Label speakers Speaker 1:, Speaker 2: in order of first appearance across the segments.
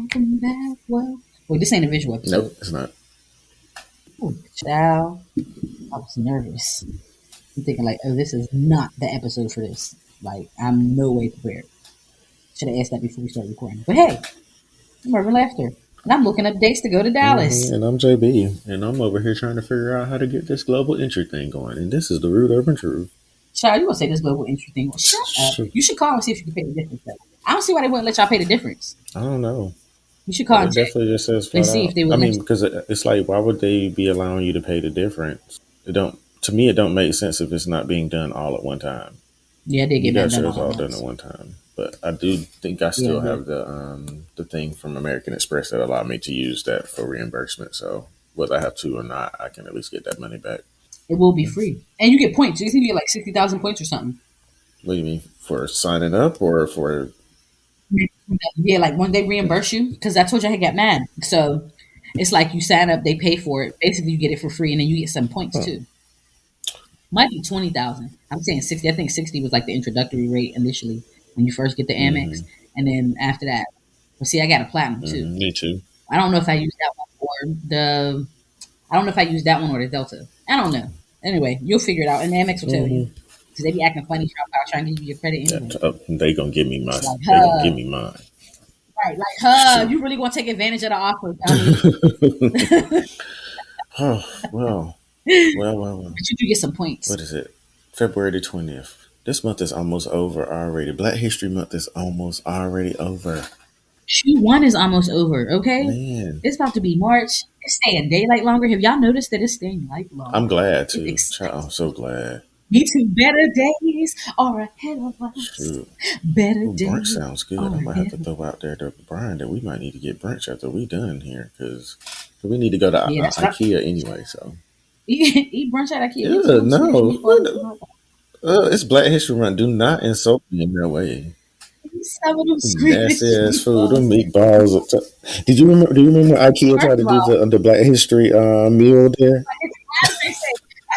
Speaker 1: welcome back. Well, wait, this ain't a visual episode.
Speaker 2: Nope, it's not.
Speaker 1: Ooh, child, I was nervous. I'm thinking like, oh, this is not the episode for this. Like, I'm no way prepared. Should have asked that before we started recording. But hey, I'm Urban Laughter, and I'm looking up dates to go to Dallas.
Speaker 2: And I'm JB, and I'm over here trying to figure out how to get this global entry thing going. And this is the Rude Urban Truth.
Speaker 1: Child, you gonna say this global entry thing? Well, shut up. You should call and see if you can pay the difference. Though. I don't see why they wouldn't let y'all pay the difference.
Speaker 2: I don't know.
Speaker 1: You should call
Speaker 2: It definitely just says flat
Speaker 1: and see
Speaker 2: out.
Speaker 1: if they would.
Speaker 2: I mean, because it's like, why would they be allowing you to pay the difference? It don't. To me, it don't make sense if it's not being done all at one time.
Speaker 1: Yeah, they get that done
Speaker 2: all done at one time. But I do think I still have the thing from American Express that allowed me to use that for reimbursement. So whether I have to or not, I can at least get that money back.
Speaker 1: It will be free, and you get points. You can get like 60,000 points or something.
Speaker 2: What do you mean, for signing up or for?
Speaker 1: Yeah, like when they reimburse you, because I told you I got mad. So it's like you sign up, they pay for it. Basically, you get it for free, and then you get some points too. Might be 20,000. I'm saying 60. I think 60 was like the introductory rate initially when you first get the Amex, and then after that. But see, I got a platinum too.
Speaker 2: Me too.
Speaker 1: I don't know if I used that one or the. I don't know if I used that one or the Delta. I don't know. Anyway, you'll figure it out, and the Amex will tell you. Because they be acting funny trying to give you your credit anyway.
Speaker 2: They gonna give me mine. Like, they gonna give me mine.
Speaker 1: Right, like, you really gonna take advantage of the offer?
Speaker 2: Oh, well.
Speaker 1: But you do get some points.
Speaker 2: What is it? February the 20th. This month is almost over already. Black History Month is almost already over.
Speaker 1: Q1 is almost over, okay?
Speaker 2: Man.
Speaker 1: It's about to be March. It's staying daylight longer. Have y'all noticed that it's staying light longer?
Speaker 2: I'm glad too. I'm so glad.
Speaker 1: Me too. Better days are ahead of us.
Speaker 2: Shoot.
Speaker 1: Better days.
Speaker 2: Brunch sounds good. I might have to throw out there to Brian that we might need to get brunch after we done here because we need to go to IKEA anyway. So
Speaker 1: eat brunch at IKEA.
Speaker 2: Yeah, no. It's Black History Month. Do not insult me in that way. Nasty ass food. Them meatballs. Do you remember IKEA tried to do the Black History meal there?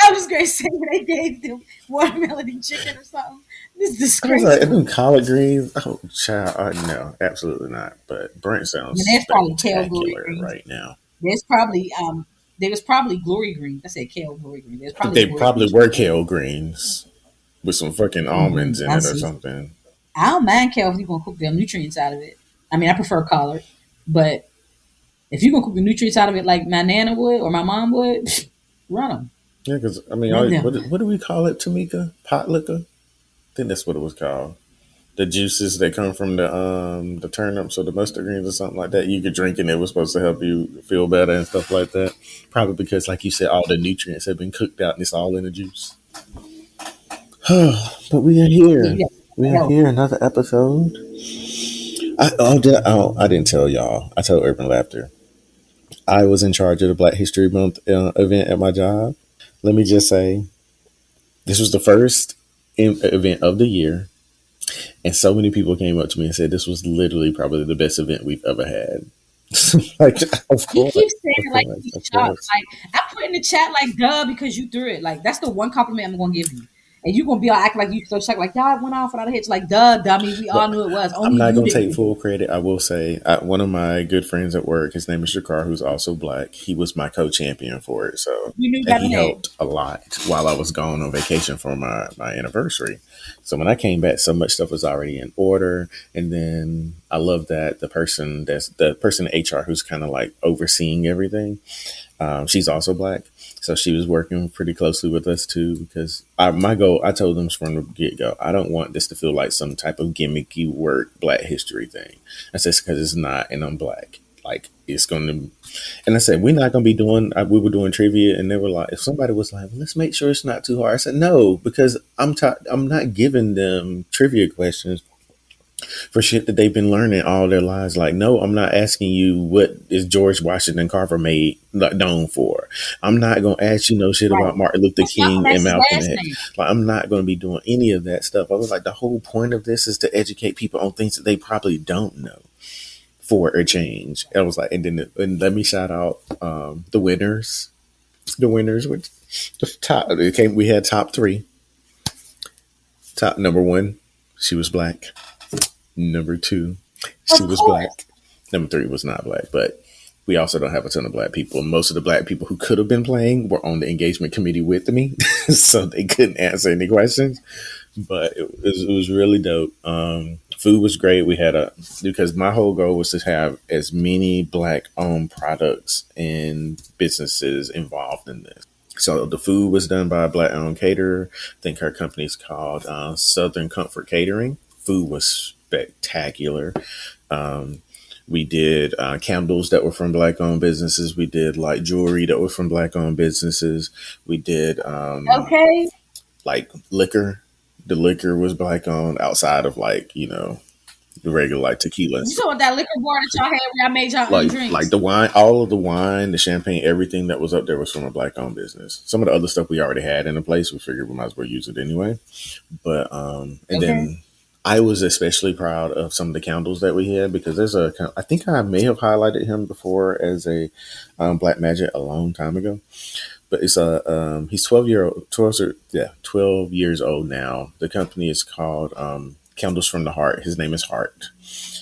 Speaker 1: I was going to say when they gave them watermelon chicken or something. This is disgraceful.
Speaker 2: I was like, them collard greens. Oh, child. No, absolutely not. But brunch sounds spectacular right now.
Speaker 1: There's probably there was probably glory greens. I said kale glory greens.
Speaker 2: They probably were kale greens with some fucking almonds in it or something.
Speaker 1: I don't mind kale if you're going to cook the nutrients out of it. I mean, I prefer collard. But if you're going to cook the nutrients out of it like my nana would or my mom would, run them.
Speaker 2: Yeah, because, I mean, what do we call it, Tamika? Pot liquor? I think that's what it was called. The juices that come from the turnips or the mustard greens or something like that. You could drink and it was supposed to help you feel better and stuff like that. Probably because, like you said, all the nutrients have been cooked out and it's all in the juice. But we are here. We are here, another episode. I didn't tell y'all. I told Urban Laughter. I was in charge of the Black History Month event at my job. Let me just say, this was the first event of the year. And so many people came up to me and said this was literally probably the best event we've ever had. Like, of course.
Speaker 1: He keeps saying like he's shocked. Like, I put in the chat like duh because you threw it. Like, that's the one compliment I'm gonna give you. And you're going to be all acting like you so shocked, like, y'all went off without a hitch. Like, duh, dummy, we all knew it was. Only
Speaker 2: I'm not going to take full credit. I will say, one of my good friends at work, his name is Jakar, who's also Black. He was my co-champion for it. So he helped a lot while I was gone on vacation for my anniversary. So when I came back, so much stuff was already in order. And then I love that the person in HR who's kind of like overseeing everything, she's also Black. So she was working pretty closely with us too, because my goal, I told them from the get-go, I don't want this to feel like some type of gimmicky work Black history thing. I said, because it's not, and I'm Black. Like, it's going to, and I said, we're not going to be doing, we were doing trivia, and they were like, if somebody was like, well, let's make sure it's not too hard. I said, no, because I'm not giving them trivia questions for shit that they've been learning all their lives. Like, no, I'm not asking you what is George Washington Carver made known for. I'm not going to ask you no shit about Martin Luther King and Malcolm X. Like, I'm not going to be doing any of that stuff. I was like, the whole point of this is to educate people on things that they probably don't know for a change. I was like, and let me shout out the winners. The winners with the top. We had top 3. Top number 1, she was Black. Number 2, she was Black. Number three was not black, but we also don't have a ton of black people. Most of the black people who could have been playing were on the engagement committee with me, so they couldn't answer any questions. But it was really dope. Food was great. We had because my whole goal was to have as many black owned products and businesses involved in this. So the food was done by a black owned caterer. I think her company's called Southern Comfort Catering. Food was spectacular. Um, we did candles that were from black owned businesses. We did like jewelry that was from black owned businesses. We did
Speaker 1: Okay.
Speaker 2: like liquor. The liquor was black owned outside of like, the regular like tequila and
Speaker 1: You
Speaker 2: stuff.
Speaker 1: saw that liquor bar that y'all had where y'all made y'all own
Speaker 2: Like
Speaker 1: drinks.
Speaker 2: the wine, all of the wine, the champagne, everything that was up there was from a black owned business. Some of the other stuff we already had in the place. We figured we might as well use it anyway. But and
Speaker 1: Okay.
Speaker 2: then I was especially proud of some of the candles that we had because I think I may have highlighted him before as a Black Magic a long time ago. But it's he's 12 years old now. The company is called Candles from the Heart. His name is Hart.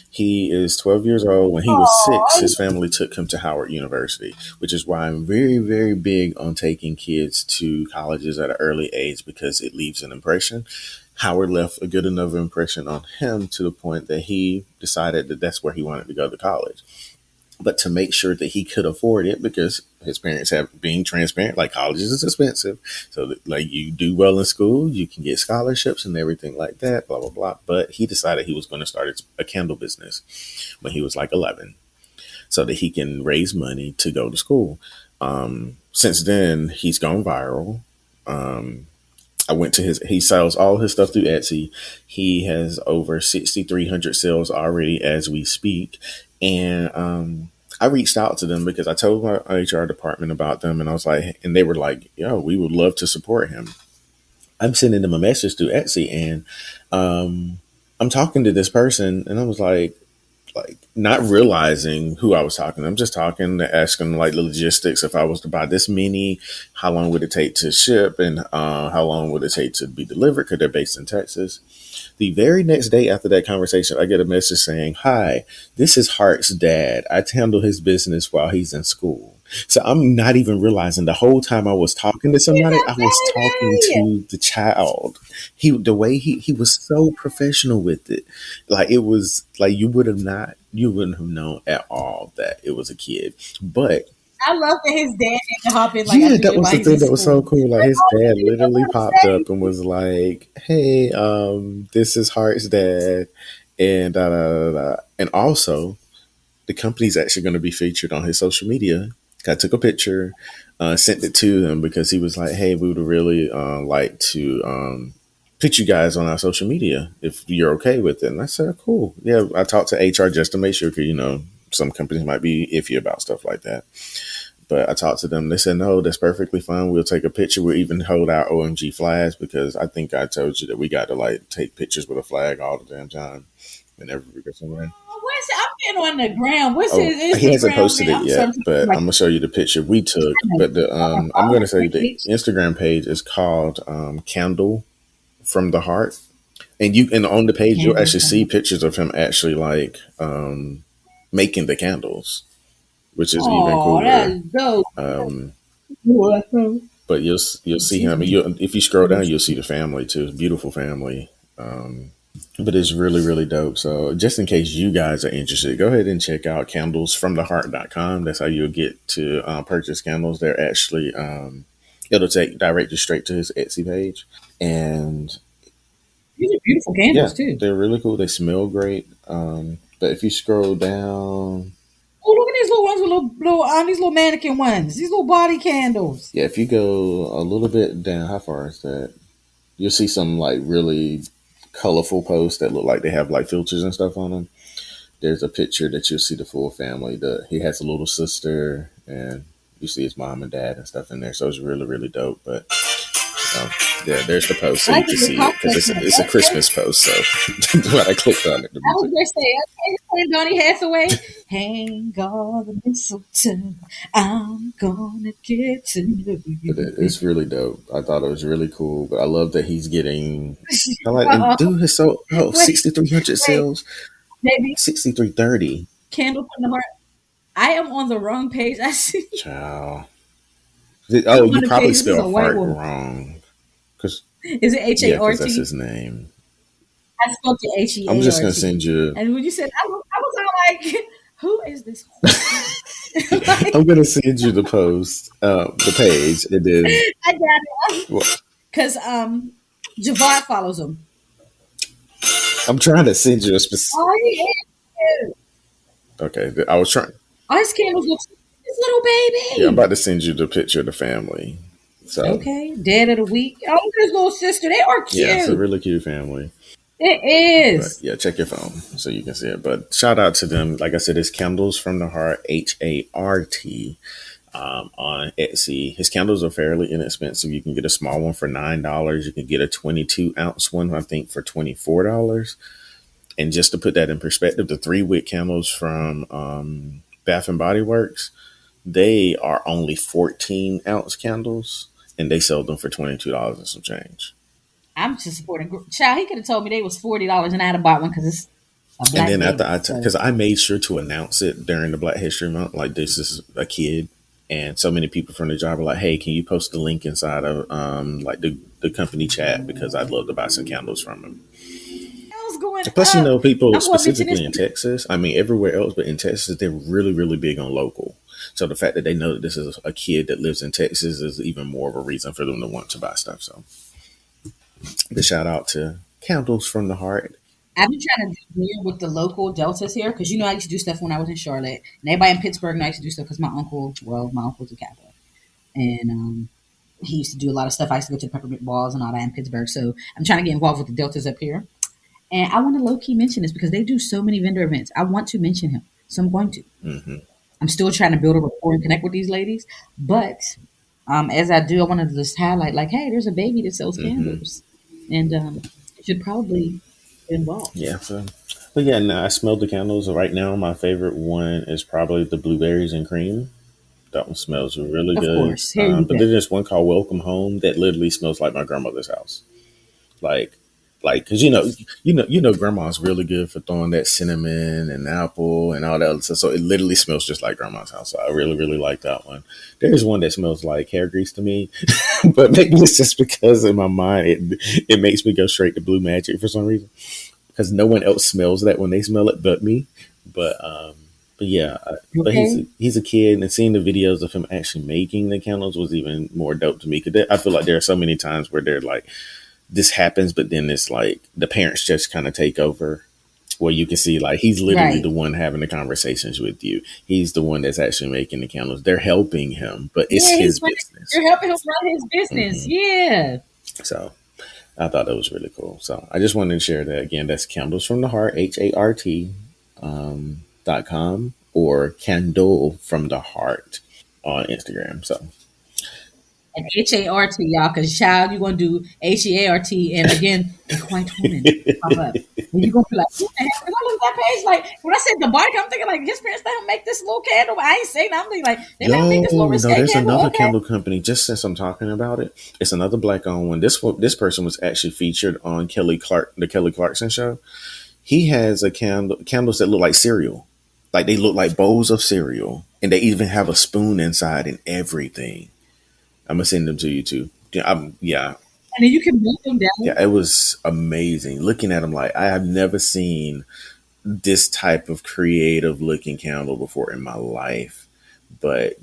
Speaker 2: He is 12 years old. When he was six,
Speaker 1: Oh,
Speaker 2: his family took him to Howard University, which is why I'm very, very big on taking kids to colleges at an early age because it leaves an impression. Howard left a good enough impression on him to the point that he decided that that's where he wanted to go to college. But to make sure that he could afford it, because his parents have being transparent, like college is expensive. So that, like you do well in school, you can get scholarships and everything like that, blah, blah, blah. But he decided he was going to start a candle business when he was like 11 so that he can raise money to go to school. Since then, he's gone viral. Um, I went to he sells all his stuff through Etsy. He has over 6,300 sales already as we speak. And I reached out to them because I told my HR department about them and I was like, and they were like, yo, we would love to support him. I'm sending them a message through Etsy and I'm talking to this person and I was like not realizing who I was talking to. I'm just talking, asking like the logistics. If I was to buy this many, how long would it take to ship, and how long would it take to be delivered? Because they're based in Texas. The very next day after that conversation, I get a message saying, "Hi, this is Hart's dad. I handle his business while he's in school." So I'm not even realizing the whole time I was talking to
Speaker 1: he's
Speaker 2: somebody,
Speaker 1: a
Speaker 2: I was talking
Speaker 1: baby.
Speaker 2: to the child. The way he was so professional with it, like it was like you wouldn't have known at all that it was a kid. But
Speaker 1: I love that his dad had to hop in like I
Speaker 2: yeah,
Speaker 1: do
Speaker 2: that
Speaker 1: it
Speaker 2: was
Speaker 1: while
Speaker 2: the
Speaker 1: he's in
Speaker 2: thing that was so
Speaker 1: school.
Speaker 2: cool. Like
Speaker 1: Like,
Speaker 2: his
Speaker 1: oh,
Speaker 2: dad
Speaker 1: you didn't
Speaker 2: literally
Speaker 1: want to
Speaker 2: popped
Speaker 1: say?
Speaker 2: up and was like, "Hey, this is Hart's dad," and and also the company's actually going to be featured on his social media. I took a picture, sent it to him because he was like, "Hey, we would really like to put you guys on our social media if you're okay with it." And I said, "Cool, yeah." I talked to HR just to make sure because some companies might be iffy about stuff like that. But I talked to them. They said, "No, that's perfectly fine. We'll take a picture. We'll even hold our OMG flags because I think I told you that we got to like take pictures with a flag all the damn time whenever we go somewhere."
Speaker 1: Oh, what's I'm getting on the ground. What's
Speaker 2: Oh,
Speaker 1: his
Speaker 2: he hasn't
Speaker 1: Instagram
Speaker 2: posted
Speaker 1: name?
Speaker 2: it
Speaker 1: I'm
Speaker 2: yet,
Speaker 1: starting to
Speaker 2: but
Speaker 1: like
Speaker 2: I'm gonna show you the picture we took.
Speaker 1: I'm
Speaker 2: But
Speaker 1: gonna
Speaker 2: I'm
Speaker 1: follow
Speaker 2: gonna say
Speaker 1: the
Speaker 2: the
Speaker 1: page.
Speaker 2: Instagram page is called Candle from the Heart, and on the page you'll
Speaker 1: Candle
Speaker 2: actually
Speaker 1: from
Speaker 2: see pictures of him actually like making the candles, which is even
Speaker 1: Oh,
Speaker 2: cooler.
Speaker 1: that's dope.
Speaker 2: Um,
Speaker 1: Let
Speaker 2: but you'll see him. If you scroll down, you'll see the family too. Beautiful family. But it's really, really dope. So just in case you guys are interested, go ahead and check out candlesfromtheheart.com. That's how you'll get to purchase candles. They're actually, it'll direct you straight to his Etsy page. And
Speaker 1: These are beautiful
Speaker 2: yeah,
Speaker 1: candles too.
Speaker 2: they're really cool. They smell great. But if you scroll down,
Speaker 1: Oh, look at these little ones with these little mannequin ones. These little body candles.
Speaker 2: yeah, if you go a little bit down, how far is that? You'll see some like really colorful posts that look like they have like filters and stuff on them. There's a picture that you'll see the full family. He has a little sister, and you see his mom and dad and stuff in there. So it's really, really dope. But um, yeah, there's the post, so
Speaker 1: I
Speaker 2: you
Speaker 1: like
Speaker 2: can
Speaker 1: the little
Speaker 2: see it because
Speaker 1: complex
Speaker 2: it's a
Speaker 1: ones. Okay.
Speaker 2: Christmas post. So when I clicked on it, the
Speaker 1: I was
Speaker 2: music.
Speaker 1: gonna say, okay, when Donny Hathaway, hang all the mistletoe. I'm gonna get to know
Speaker 2: But
Speaker 1: you.
Speaker 2: it's really dope. I thought it was really cool. But I love that he's getting. I like and dude is so
Speaker 1: Wait,
Speaker 2: 6,300
Speaker 1: wait,
Speaker 2: sales,
Speaker 1: baby.
Speaker 2: 6,330.
Speaker 1: Candle from the heart. I am on the wrong page. I see.
Speaker 2: Child.
Speaker 1: I'm
Speaker 2: Oh, you
Speaker 1: on the
Speaker 2: probably
Speaker 1: page. This is
Speaker 2: spelled
Speaker 1: a white
Speaker 2: heart
Speaker 1: woman.
Speaker 2: wrong. Cause
Speaker 1: Is it H A
Speaker 2: yeah,
Speaker 1: R
Speaker 2: because that's
Speaker 1: T?
Speaker 2: his name.
Speaker 1: I spelled it H
Speaker 2: I'm
Speaker 1: E A
Speaker 2: just
Speaker 1: R
Speaker 2: gonna
Speaker 1: T.
Speaker 2: send you.
Speaker 1: And when you said, I was all like, who is this horse woman?
Speaker 2: I'm
Speaker 1: Like,
Speaker 2: gonna send you the post, the page, and then
Speaker 1: I got it.
Speaker 2: well,
Speaker 1: Because Javad follows him.
Speaker 2: I'm trying to send you a specific.
Speaker 1: Oh, he is.
Speaker 2: Okay, I was trying.
Speaker 1: Oh, his candles look his little
Speaker 2: Yeah, I'm
Speaker 1: baby.
Speaker 2: about to send you the picture of the family. So
Speaker 1: Okay, dead of the week. Oh, his little sister. They are
Speaker 2: yeah, it's a
Speaker 1: cute.
Speaker 2: really cute family.
Speaker 1: It
Speaker 2: But
Speaker 1: is.
Speaker 2: yeah, check your phone so you can see it. But shout out to them. Like I said, it's Candles from the Heart, HART, on Etsy. His candles are fairly inexpensive. You can get a small one for $9. You can get a 22-ounce one, I think, for $24. And just to put that in perspective, the 3 wick candles from Bath and Body Works, they are only 14-ounce candles, and they sell them for $22 and some change.
Speaker 1: I'm just supporting. Child, he could have told me they was $40 and I'd have bought one because it's a
Speaker 2: And
Speaker 1: black
Speaker 2: then after
Speaker 1: baby. So
Speaker 2: because I made sure to announce it during the Black History Month, like this is a kid, and so many people from the job were like, "Hey, can you post the link inside of like the company chat because I'd love to buy some candles from him."
Speaker 1: I was going
Speaker 2: Plus,
Speaker 1: up.
Speaker 2: people
Speaker 1: I'm going to mention this.
Speaker 2: specifically in Texas. I mean, everywhere else, but in Texas, they're really, really big on local. So the fact that they know that this is a kid that lives in Texas is even more of a reason for them to want to buy stuff. So the shout out to Candles from the Heart.
Speaker 1: I've been trying to deal with the local deltas here because I used to do stuff when I was in Charlotte, and everybody in Pittsburgh and I used to do stuff because my uncle's a Catholic, and he used to do a lot of stuff. I used to go to the peppermint balls and all that in Pittsburgh, so I'm trying to get involved with the deltas up here. And I want to low key mention this because they do so many vendor events. I want to mention him, so I'm going to.
Speaker 2: Hmm.
Speaker 1: I'm still trying to build a rapport and connect with these ladies, but as I do, I want to just highlight like, hey, there's a baby that sells
Speaker 2: Hmm.
Speaker 1: candles, and should probably get involved.
Speaker 2: Yeah. So, but yeah, no, I smelled the candles. Right now, my favorite one is probably the blueberries and cream. That one smells really
Speaker 1: Of
Speaker 2: good.
Speaker 1: course, here you
Speaker 2: But
Speaker 1: go.
Speaker 2: then there's one called Welcome Home that literally smells like my grandmother's house. Like, because grandma's really good for throwing that cinnamon and apple and all that other stuff. So it literally smells just like grandma's house. So I really, really like that one. There's one that smells like hair grease to me, but maybe it's just because in my mind it makes me go straight to Blue Magic for some reason. Because no one else smells that when they smell it but me. But but yeah, but
Speaker 1: Okay.
Speaker 2: he's a kid, and seeing the videos of him actually making the candles was even more dope to me. Because I feel like there are so many times where they're like, this happens, but then it's like the parents just kind of take over. Where you can see like he's literally the
Speaker 1: Right.
Speaker 2: one having the conversations with you. He's the one that's actually making the candles. They're helping him, but it's
Speaker 1: Yeah,
Speaker 2: his business.
Speaker 1: you're helping him run his business.
Speaker 2: Hmm.
Speaker 1: Yeah.
Speaker 2: So I thought that was really cool. So I just wanted to share that again. That's Candles from the Heart, HART, .com, or Candle from the Heart on Instagram. So
Speaker 1: And HART, y'all, because child, you're going to do HEART, and again, a white woman pop up. And you're going to be like, what the hell? And I look at that page, like, when I said the bike, I'm thinking, like, his parents let him make this little candle. I ain't saying that. I'm thinking, like, they let him make this little
Speaker 2: yo, no,
Speaker 1: risque
Speaker 2: there's
Speaker 1: candle.
Speaker 2: another
Speaker 1: Okay.
Speaker 2: candle company. Just since I'm talking about it, it's another black owned one. This person was actually featured on the Kelly Clarkson show. He has a candles that look like cereal, like they look like bowls of cereal, and they even have a spoon inside and everything. I'm gonna send them to you too. Yeah,
Speaker 1: And then you can move them down.
Speaker 2: yeah, it was amazing looking at them. Like I have never seen this type of creative looking candle before in my life, but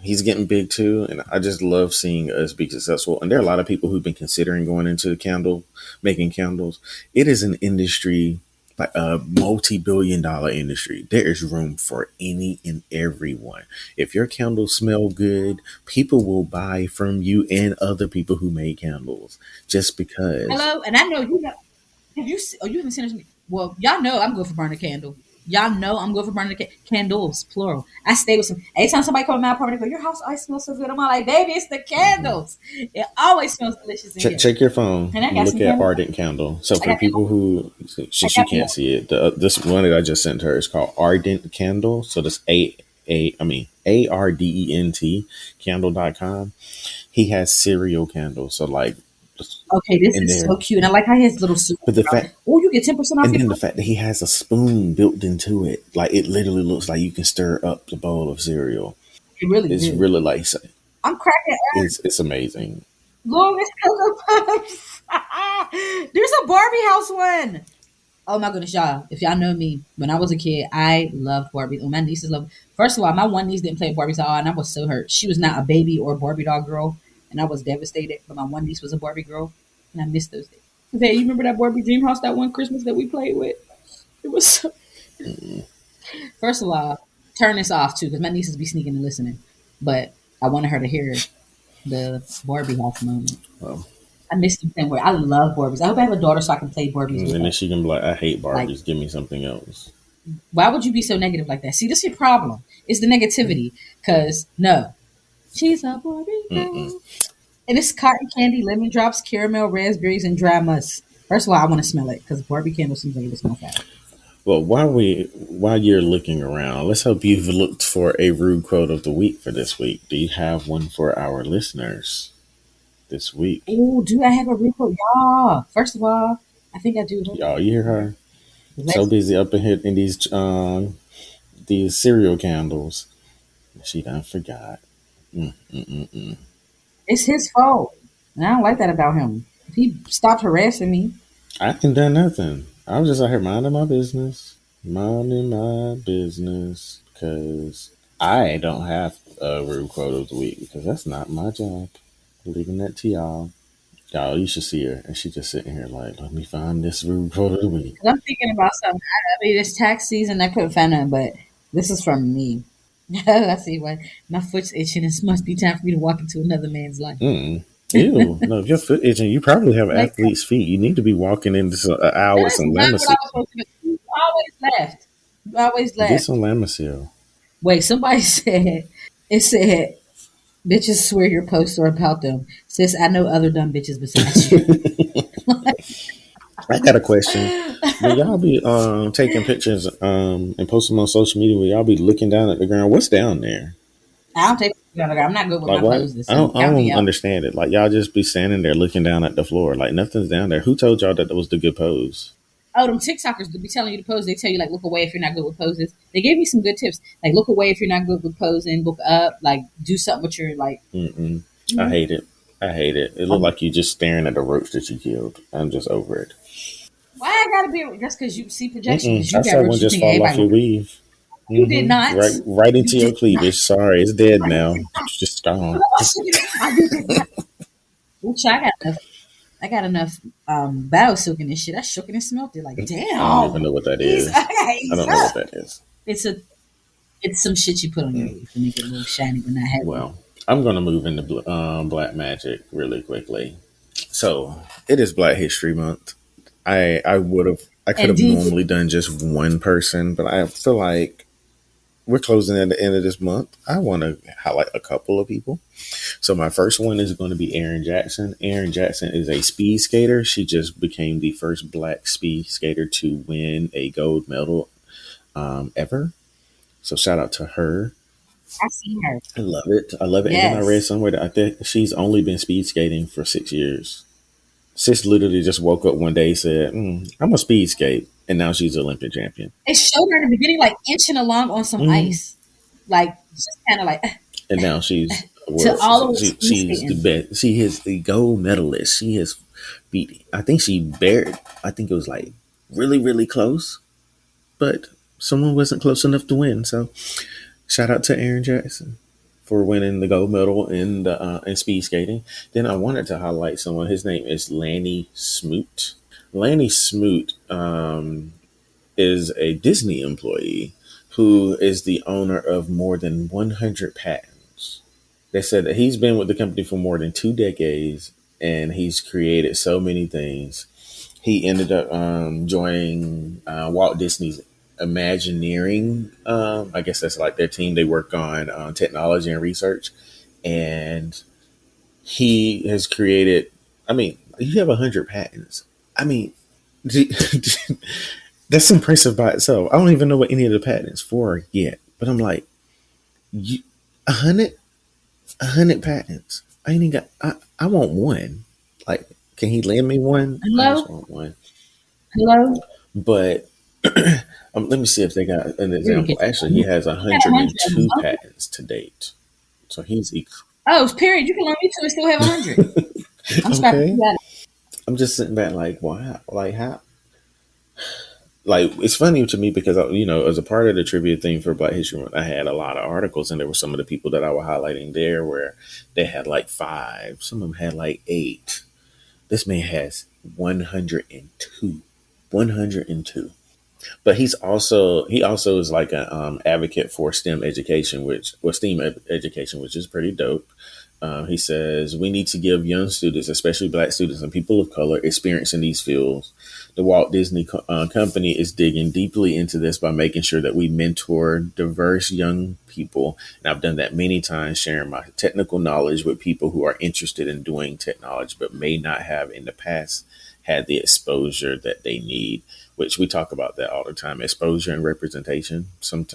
Speaker 2: he's getting big too, and I just love seeing us be successful. And there are a lot of people who've been considering going into candle making candles. It is an industry, like a multi-billion-dollar industry. There is room for any and everyone. If your candles smell good, people will buy from you and other people who make candles just because.
Speaker 1: Hello. And I know you know. You haven't seen this? Well, y'all know I'm good for burning a candle. Y'all know I'm good for burning candles, plural. I stay with some. Anytime somebody come to my apartment, they go, "Your house always smells so good." I'm all like, "Baby, it's the
Speaker 2: Mhm.
Speaker 1: candles. It always smells delicious in here."
Speaker 2: Check your phone
Speaker 1: And I
Speaker 2: and
Speaker 1: got
Speaker 2: look
Speaker 1: some
Speaker 2: at
Speaker 1: candles.
Speaker 2: Ardent Candle. So
Speaker 1: I
Speaker 2: for
Speaker 1: got
Speaker 2: people who,
Speaker 1: I
Speaker 2: since you
Speaker 1: got
Speaker 2: can't see it, this one that I just sent her is called Ardent Candle. So that's ARDENT candle.com. He has cereal candles. So like
Speaker 1: Okay, this
Speaker 2: in
Speaker 1: is
Speaker 2: there.
Speaker 1: so cute. And I like how he has little super.
Speaker 2: But the fact,
Speaker 1: Oh, you get 10% off
Speaker 2: and
Speaker 1: your
Speaker 2: then the
Speaker 1: first.
Speaker 2: fact that he has a spoon built into it, like it literally looks like you can stir up the bowl of cereal.
Speaker 1: You really
Speaker 2: It's
Speaker 1: do.
Speaker 2: really like
Speaker 1: I'm cracking.
Speaker 2: it's amazing.
Speaker 1: Long as Cocoa Puffs. There's a Barbie house one. Oh my goodness, y'all. If y'all know me, when I was a kid, I loved Barbie. Well, my nieces loved. First of all, my one niece didn't play Barbie doll, and I was so hurt. She was not a baby or Barbie doll girl, and I was devastated. But my one niece was a Barbie girl, and I missed those days. Okay, you remember that Barbie dream house that one Christmas that we played with? It was so. First of all, turn this off too, because my nieces be sneaking and listening. But I wanted her to hear the Barbie house moment.
Speaker 2: Well,
Speaker 1: I missed the thing where I love Barbies. I hope I have a daughter so I can play Barbies
Speaker 2: and
Speaker 1: with
Speaker 2: then
Speaker 1: her.
Speaker 2: she can be like, I hate
Speaker 1: Like,
Speaker 2: Barbies. Give me something else.
Speaker 1: why would you be so negative like that? See, this is your problem. It's the negativity. Because, no. She's a Barbie
Speaker 2: Mm-mm.
Speaker 1: girl. And it's cotton candy, lemon drops, caramel, raspberries, and dry musk. First of all, I want to smell it because Barbie candle seems like it smells bad.
Speaker 2: Well, while you're looking around, let's hope you've looked for a rude quote of the week for this week. Do you have one for our listeners this week?
Speaker 1: Oh, do I have a repo? Yeah. First of all, I think I do. Hold
Speaker 2: Y'all, you hear her?
Speaker 1: on.
Speaker 2: So busy up in here in these cereal candles, she done forgot. Mm.
Speaker 1: It's his fault. And I don't like that about him. If he stopped harassing me,
Speaker 2: I ain't done nothing. I was just out here minding my business, because I don't have a rude quote of the week because that's not my job. Leaving that to y'all. Y'all, you should see her, and she just sitting here like, let me find this rude quote of the week.
Speaker 1: because I'm thinking about something. I mean, it's tax season. I couldn't find none, but this is from me. Let's see what my foot's itching. It must be time for me to walk into another man's life.
Speaker 2: Mm. Ew. No, if your foot itching, you probably have
Speaker 1: Like,
Speaker 2: athlete's feet. You need to be walking into an hour with
Speaker 1: that's
Speaker 2: some
Speaker 1: not what I
Speaker 2: Lamisil.
Speaker 1: was supposed to do. You always left. You always
Speaker 2: Get
Speaker 1: left.
Speaker 2: some Lamisil.
Speaker 1: Wait, somebody said, it said, bitches swear your posts are about them. Sis, I know other dumb bitches besides you.
Speaker 2: I got a question. When y'all be taking pictures and post them on social media, will y'all be looking down at the ground? What's down there?
Speaker 1: I don't take. I'm not good with
Speaker 2: Like
Speaker 1: my
Speaker 2: what?
Speaker 1: poses.
Speaker 2: I
Speaker 1: So
Speaker 2: don't I
Speaker 1: count me
Speaker 2: don't
Speaker 1: out.
Speaker 2: understand it. Like y'all just be standing there looking down at the floor. Like nothing's down there. Who told y'all that was the good pose?
Speaker 1: Oh, them TikTokers to be telling you to pose. They tell you like look away if you're not good with poses. They gave me some good tips. Like look away if you're not good with posing. Look up. Like do something with your like.
Speaker 2: Mm-mm. I
Speaker 1: Mm,
Speaker 2: hate it. I hate it. It looked
Speaker 1: um,
Speaker 2: like you just staring at a roach that you killed. I'm just over it.
Speaker 1: why I gotta be? That's because you see projection. Because
Speaker 2: I
Speaker 1: you got
Speaker 2: saw one
Speaker 1: roaches. You
Speaker 2: just
Speaker 1: think
Speaker 2: fall off
Speaker 1: everybody
Speaker 2: your
Speaker 1: look.
Speaker 2: weave.
Speaker 1: You did not.
Speaker 2: Right
Speaker 1: You
Speaker 2: into your
Speaker 1: did not.
Speaker 2: cleavage. Sorry, it's dead
Speaker 1: You
Speaker 2: now.
Speaker 1: did not.
Speaker 2: It's just gone.
Speaker 1: You did not. Ooh, child, I got enough biosilk in this shit. I shook it and smelled it. Like
Speaker 2: I don't even
Speaker 1: damn.
Speaker 2: know what that
Speaker 1: He's
Speaker 2: is. I
Speaker 1: he's
Speaker 2: don't know what
Speaker 1: up.
Speaker 2: that is.
Speaker 1: It's a it's some shit you put on your leaf to make it a little shiny but not heavy.
Speaker 2: Well, I'm gonna move into Black Magic really quickly. So it is Black History Month. I could have
Speaker 1: Indeed.
Speaker 2: normally done just one person, but I feel like we're closing at the end of this month. I want to highlight a couple of people. So my first one is going to be Erin Jackson. Erin Jackson is a speed skater. She just became the first black speed skater to win a gold medal ever. So shout out to her.
Speaker 1: I seen her.
Speaker 2: I love it. I love it. And then I read
Speaker 1: Yes.
Speaker 2: somewhere that I think she's only been speed skating for 6 years. Sis literally just woke up one day, said, I'm a speed skate, and now she's Olympic champion.
Speaker 1: It showed her in the beginning like inching along on some
Speaker 2: hmm
Speaker 1: ice. Like just kinda like
Speaker 2: And now she's
Speaker 1: to
Speaker 2: world.
Speaker 1: all the way speed
Speaker 2: She's the
Speaker 1: skating.
Speaker 2: best. She is the gold medalist. She has beat. I think she bared. I think it was like really, really close, but someone wasn't close enough to win. So shout out to Erin Jackson for winning the gold medal in speed skating. Then I wanted to highlight someone. His name is Lanny Smoot. Lanny Smoot is a Disney employee who is the owner of more than 100 patents. They said that he's been with the company for more than 2 decades and he's created so many things. He ended up joining Walt Disney's Imagineering. I guess that's like their team. They work on technology and research. And he has created, I mean, you have 100 patents. I mean, that's impressive by itself. I don't even know what any of the patents for yet. But I'm like, you, 100? 100 patents. I ain't even got. I want one. Like Can he lend me one? I just
Speaker 1: Hello?
Speaker 2: want one.
Speaker 1: Hello?
Speaker 2: But let me see if they got an
Speaker 1: We didn't
Speaker 2: example.
Speaker 1: get you.
Speaker 2: Actually, he has
Speaker 1: You had 100 of them.
Speaker 2: 102
Speaker 1: Okay.
Speaker 2: patents to date. So he's
Speaker 1: Oh, period. You can learn me too and still have 100. I'm scrapping
Speaker 2: okay.
Speaker 1: you out.
Speaker 2: I'm just sitting back like, wow, like how? Like it's funny to me because as a part of the trivia thing for Black History Month, I had a lot of articles, and there were some of the people that I was highlighting there where they had like five, some of them had like eight. This man has 102. 102. But he also is like an advocate for STEM education, education, which is pretty dope. He says we need to give young students, especially Black students and people of color, experience in these fields. The Walt Disney Company is digging deeply into this by making sure that we mentor diverse young people. And I've done that many times, sharing my technical knowledge with people who are interested in doing technology, but may not have in the past had the exposure that they need, which we talk about that all the time, exposure and representation.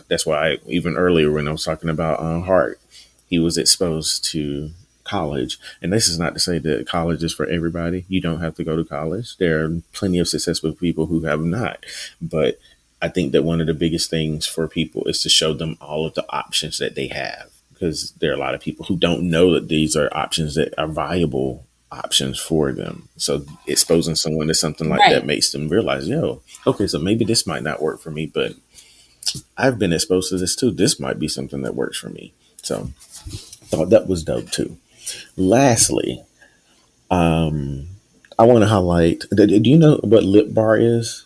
Speaker 2: That's why even earlier when I was talking about Hart, he was exposed to college. And this is not to say that college is for everybody. You don't have to go to college. There are plenty of successful people who have not. But I think that one of the biggest things for people is to show them all of the options that they have, because there are a lot of people who don't know that these are options that are viable options for them. So exposing someone to something like that
Speaker 1: Right.
Speaker 2: makes them realize, yo, okay, so maybe this might not work for me, but I've been exposed to this too. This might be something that works for me. So thought that was dope too. Lastly, I want to highlight. Do you know what Lip Bar is?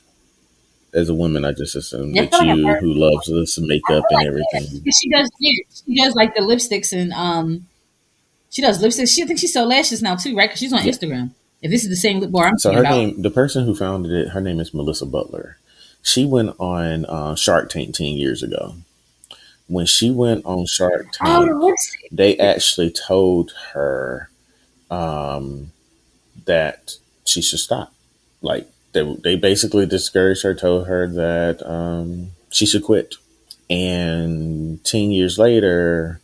Speaker 2: As a woman, I just assume
Speaker 1: Yeah, I
Speaker 2: that
Speaker 1: feel like I've
Speaker 2: you,
Speaker 1: heard.
Speaker 2: who loves this
Speaker 1: I
Speaker 2: makeup
Speaker 1: feel
Speaker 2: and
Speaker 1: like yeah,
Speaker 2: everything.
Speaker 1: 'cause she does like the lipsticks and she does lipsticks. I think she sells lashes now too, right? Because she's on
Speaker 2: Yeah.
Speaker 1: Instagram. If this is the same lip bar I'm
Speaker 2: So
Speaker 1: thinking
Speaker 2: her
Speaker 1: about.
Speaker 2: name, the person who founded it, her name is Melissa Butler. She went on Shark Tank 10 years ago. When she went on Shark
Speaker 1: Oh, the
Speaker 2: Tank,
Speaker 1: lipstick.
Speaker 2: they actually told her that she should stop. Like they basically discouraged her, told her that she should quit. And 10 years later,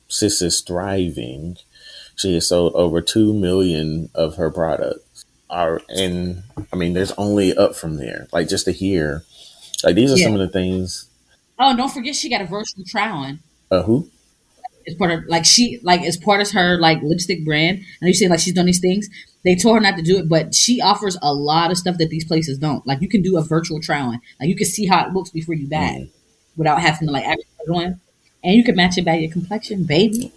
Speaker 2: Sis is thriving. She has sold over 2 million of her products. And I mean, there's only up from there. Like just to hear, like these are
Speaker 1: Yeah.
Speaker 2: some of the things.
Speaker 1: Oh, and don't forget she got a virtual try on.
Speaker 2: Who?
Speaker 1: It's part of like she like as part of her like lipstick brand. And you say like she's done these things. They told her not to do it, but she offers a lot of stuff that these places don't. Like you can do a virtual try on. Like you can see how it looks before you buy it
Speaker 2: Mm.
Speaker 1: without having to like actually go in. And you can match it by your complexion, baby.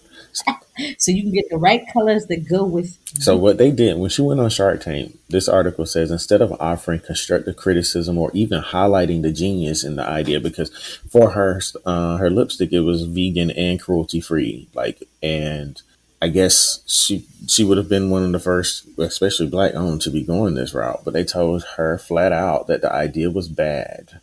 Speaker 1: So you can get the right colors that go with
Speaker 2: So
Speaker 1: you.
Speaker 2: what they did when she went on Shark Tank, this article says instead of offering constructive criticism or even highlighting the genius in the idea, because for her, her lipstick it was vegan and cruelty free, like, and I guess she would have been one of the first, especially Black owned, to be going this route. But they told her flat out that the idea was bad.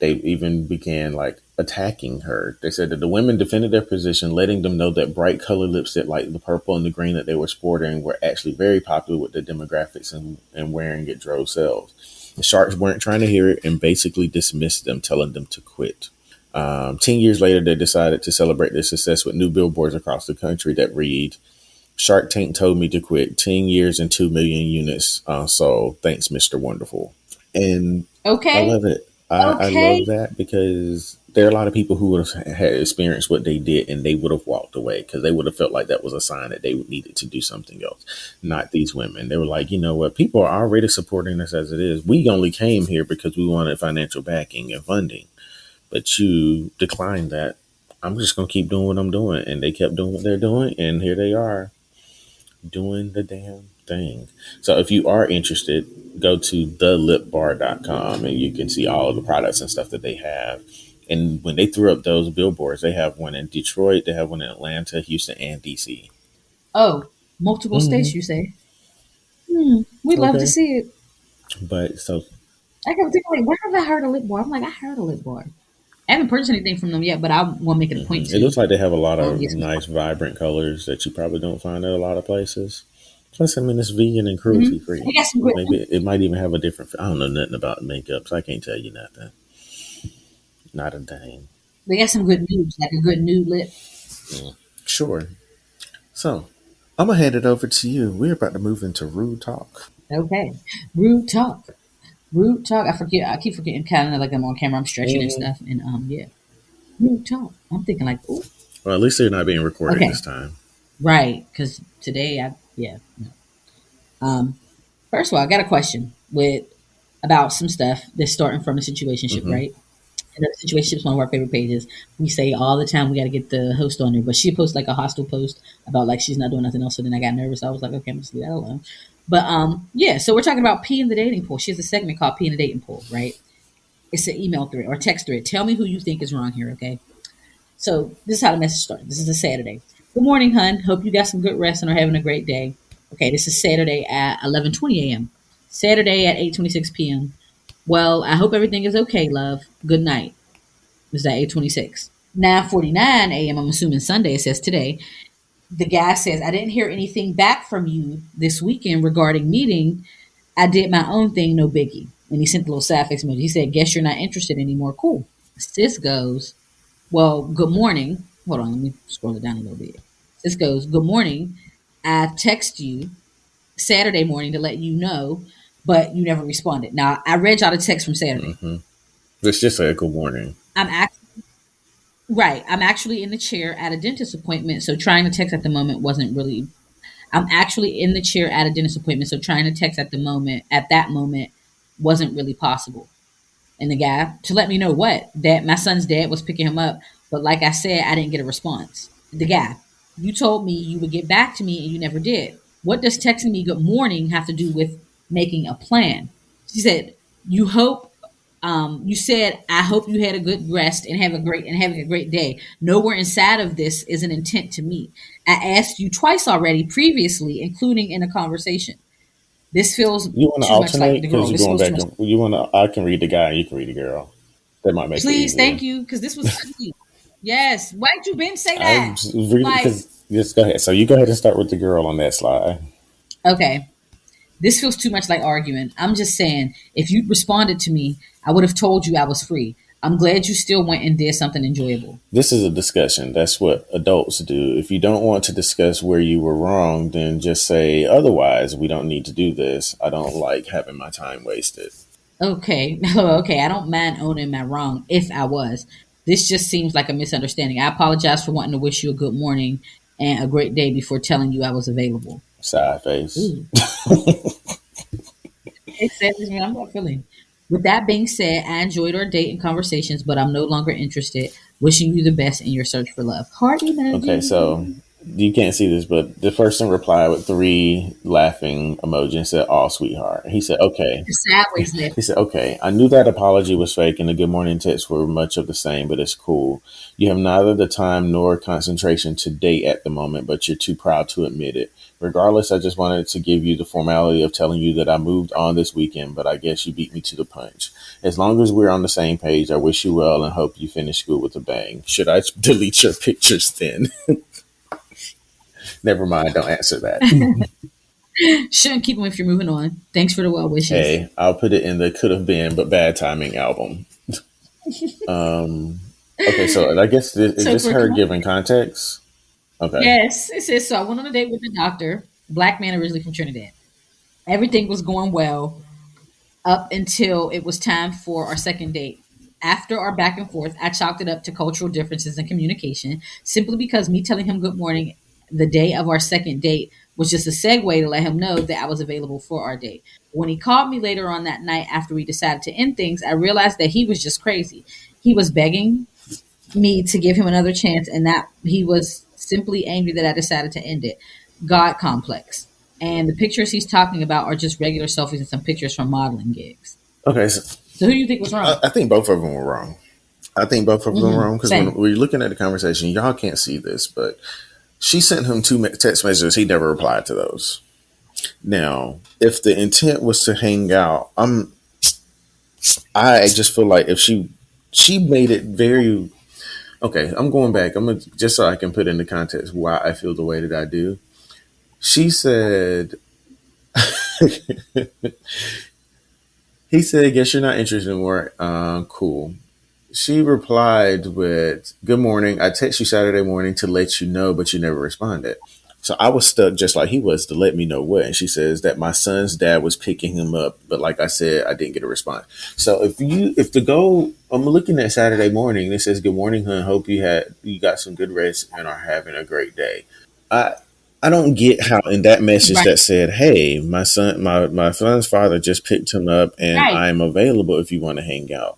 Speaker 2: They even began like attacking her. They said that the women defended their position, letting them know that bright color lipstick like the purple and the green that they were sporting were actually very popular with the demographics, and wearing it drove sales. The Sharks weren't trying to hear it and basically dismissed them, telling them to quit. 10 years later, they decided to celebrate their success with new billboards across the country that read, Shark Tank told me to quit. 10 years and 2 million units sold. Thanks, Mr. Wonderful. And I
Speaker 1: Okay.
Speaker 2: love it. I love
Speaker 1: Okay.
Speaker 2: that because there are a lot of people who would have had experienced what they did and they would have walked away because they would have felt like that was a sign that they needed to do something else. Not these women. They were like, you know what? People are already supporting us as it is. We only came here because we wanted financial backing and funding, but you declined that. I'm just going to keep doing what I'm doing. And they kept doing what they're doing. And here they are doing the damn thing. So if you are interested, go to thelipbar.com and you can see all of the products and stuff that they have. And when they threw up those billboards, they have one in Detroit, they have one in Atlanta, Houston, and DC.
Speaker 1: Oh, multiple
Speaker 2: Hmm.
Speaker 1: states, you say? We'd love to
Speaker 2: Okay.
Speaker 1: see it.
Speaker 2: But so
Speaker 1: I kept thinking, like, where have I heard a lip bar? I'm like, I heard a lip bar. I haven't purchased anything from them yet, but I want to make it a point
Speaker 2: it
Speaker 1: to
Speaker 2: looks like they have a lot of
Speaker 1: get some stuff.
Speaker 2: nice, vibrant colors that you probably don't find at a lot of places. Plus, I mean, it's vegan and
Speaker 1: Hmm.
Speaker 2: cruelty free.
Speaker 1: They got some good.
Speaker 2: Maybe it might even have a different. I don't know nothing about makeup, so I can't tell you nothing. Not a dang.
Speaker 1: They got some good nudes, like a good nude lip.
Speaker 2: Sure. So I'm gonna hand it over to you. We're about to move into rude talk.
Speaker 1: Okay. Rude talk. Rude talk. I forget. I keep forgetting kind of like I'm on camera. I'm stretching and
Speaker 2: Hmm.
Speaker 1: stuff. And yeah, rude talk. I'm thinking like, oh,
Speaker 2: Well, at least they're not being recorded this
Speaker 1: okay,
Speaker 2: time.
Speaker 1: right. Because today, I yeah. No. Um, First of all, I got a question with about some stuff that's starting from a situationship,
Speaker 2: Hmm.
Speaker 1: right? And the situationship is one of our favorite pages. We say all the time we got to get the host on there, but she posted like a hostile post about like she's not doing nothing else. So then I got nervous. I was like, okay, I'm just leave that alone. But yeah. So we're talking about pee in the dating pool. She has a segment called "Pee in the Dating Pool," right? It's an email thread or text thread. Tell me who you think is wrong here, okay? So this is how the message started. This is a Saturday. Good morning, hun. Hope you got some good rest and are having a great day. Okay, this is Saturday at 11:20 a.m. Saturday at 8:26 p.m. Well, I hope everything is okay, love. Good night. This is at 8:26. 9:49 a.m. I'm assuming Sunday. It says today. The guy says, I didn't hear anything back from you this weekend regarding meeting. I did my own thing, no biggie. And he sent a little sad face emoji. He said, guess you're not interested anymore. Cool. Sis goes, well, good morning. Hold on, let me scroll it down a little bit. This goes, good morning. I text you Saturday morning to let you know, but you never responded. Now, I read y'all the text from Saturday.
Speaker 2: Hmm. Let's just say a good morning.
Speaker 1: I'm actually, right. I'm actually in the chair at a dentist appointment, so trying to text at the moment wasn't really. I'm actually in the chair at a dentist appointment, so trying to text at that moment, wasn't really possible. And the guy to let me know what that my son's dad was picking him up, but like I said, I didn't get a response. The guy, you told me you would get back to me and you never did. What does texting me good morning have to do with making a plan? She said, you hope you said, I hope you had a good rest and having a great day. Nowhere inside of this is an intent to meet. I asked you twice already previously, including in a conversation. This feels
Speaker 2: You want to
Speaker 1: too much like
Speaker 2: alternate
Speaker 1: the
Speaker 2: because
Speaker 1: girl.
Speaker 2: you're
Speaker 1: This
Speaker 2: going
Speaker 1: feels too
Speaker 2: back.
Speaker 1: much.
Speaker 2: You want to? I can read the guy and you can read the girl. That might make it
Speaker 1: Please,
Speaker 2: easier.
Speaker 1: thank you, because this was sweet. Yes. Why'd you been say
Speaker 2: I
Speaker 1: that?
Speaker 2: was reading
Speaker 1: Like,
Speaker 2: because just go ahead. So you go ahead and start with the girl on that slide.
Speaker 1: okay, this feels too much like arguing. I'm just saying, if you responded to me, I would have told you I was free. I'm glad you still went and did something enjoyable.
Speaker 2: This is a discussion. That's what adults do. If you don't want to discuss where you were wrong, then just say otherwise. We don't need to do this. I don't like having my time wasted.
Speaker 1: Okay, okay, I don't mind owning my wrong if I was. This just seems like a misunderstanding. I apologize for wanting to wish you a good morning and a great day before telling you I was available.
Speaker 2: Side face.
Speaker 1: Ooh. It says, I'm not feeling. With that being said, I enjoyed our date and conversations, but I'm no longer interested. Wishing you the best in your search for love. Heart
Speaker 2: Okay, so
Speaker 1: emoji.
Speaker 2: you can't see this, but the person replied with three laughing emoji and said, "Oh, sweetheart." He said, "Okay."
Speaker 1: Sideways left.
Speaker 2: He said, "Okay, I knew that apology was fake and the good morning texts were much of the same, but it's cool. You have neither the time nor concentration to date at the moment, but you're too proud to admit it. Regardless, I just wanted to give you the formality of telling you that I moved on this weekend, but I guess you beat me to the punch. As long as we're on the same page, I wish you well and hope you finish school with a bang. Should I delete your pictures then?" Never mind, don't answer that.
Speaker 1: Shouldn't keep them if you're moving on. Thanks for the well wishes.
Speaker 2: Hey, I'll put it in the could have been but bad timing album. Um, okay, so I guess is
Speaker 1: So
Speaker 2: this
Speaker 1: for
Speaker 2: her giving context? Okay.
Speaker 1: yes, it says so. I went on a date with the doctor, black man originally from Trinidad. Everything was going well up until it was time for our second date. After our back and forth, I chalked it up to cultural differences in communication, simply because me telling him good morning the day of our second date was just a segue to let him know that I was available for our date. When he called me later on that night after we decided to end things, I realized that he was just crazy. He was begging me to give him another chance, and that he was simply angry that I decided to end it. God complex. And the pictures he's talking about are just regular selfies and some pictures from modeling gigs.
Speaker 2: Okay, so
Speaker 1: So who do you think was wrong?
Speaker 2: I think both of them were wrong. I think both of them were wrong because when
Speaker 1: Same.
Speaker 2: we're looking at the conversation, y'all can't see this, but she sent him two text messages. He never replied to those. Now, if the intent was to hang out, I just feel like if she made it very okay. I'm going back. I'm gonna just so I can put into context why I feel the way that I do. She said, he said, "Guess you're not interested anymore." Cool. She replied with, "Good morning. I text you Saturday morning to let you know, but you never responded." So I was stuck just like he was to let me know what. And she says that my son's dad was picking him up, but like I said, I didn't get a response. So if the goal, I'm looking at Saturday morning. It says, "Good morning, hon. Hope you got some good rest and are having a great day." I I don't get how in that message
Speaker 1: Right.
Speaker 2: that said, "Hey, my son's father just picked him up, and
Speaker 1: Right.
Speaker 2: I'm available if you want to hang out."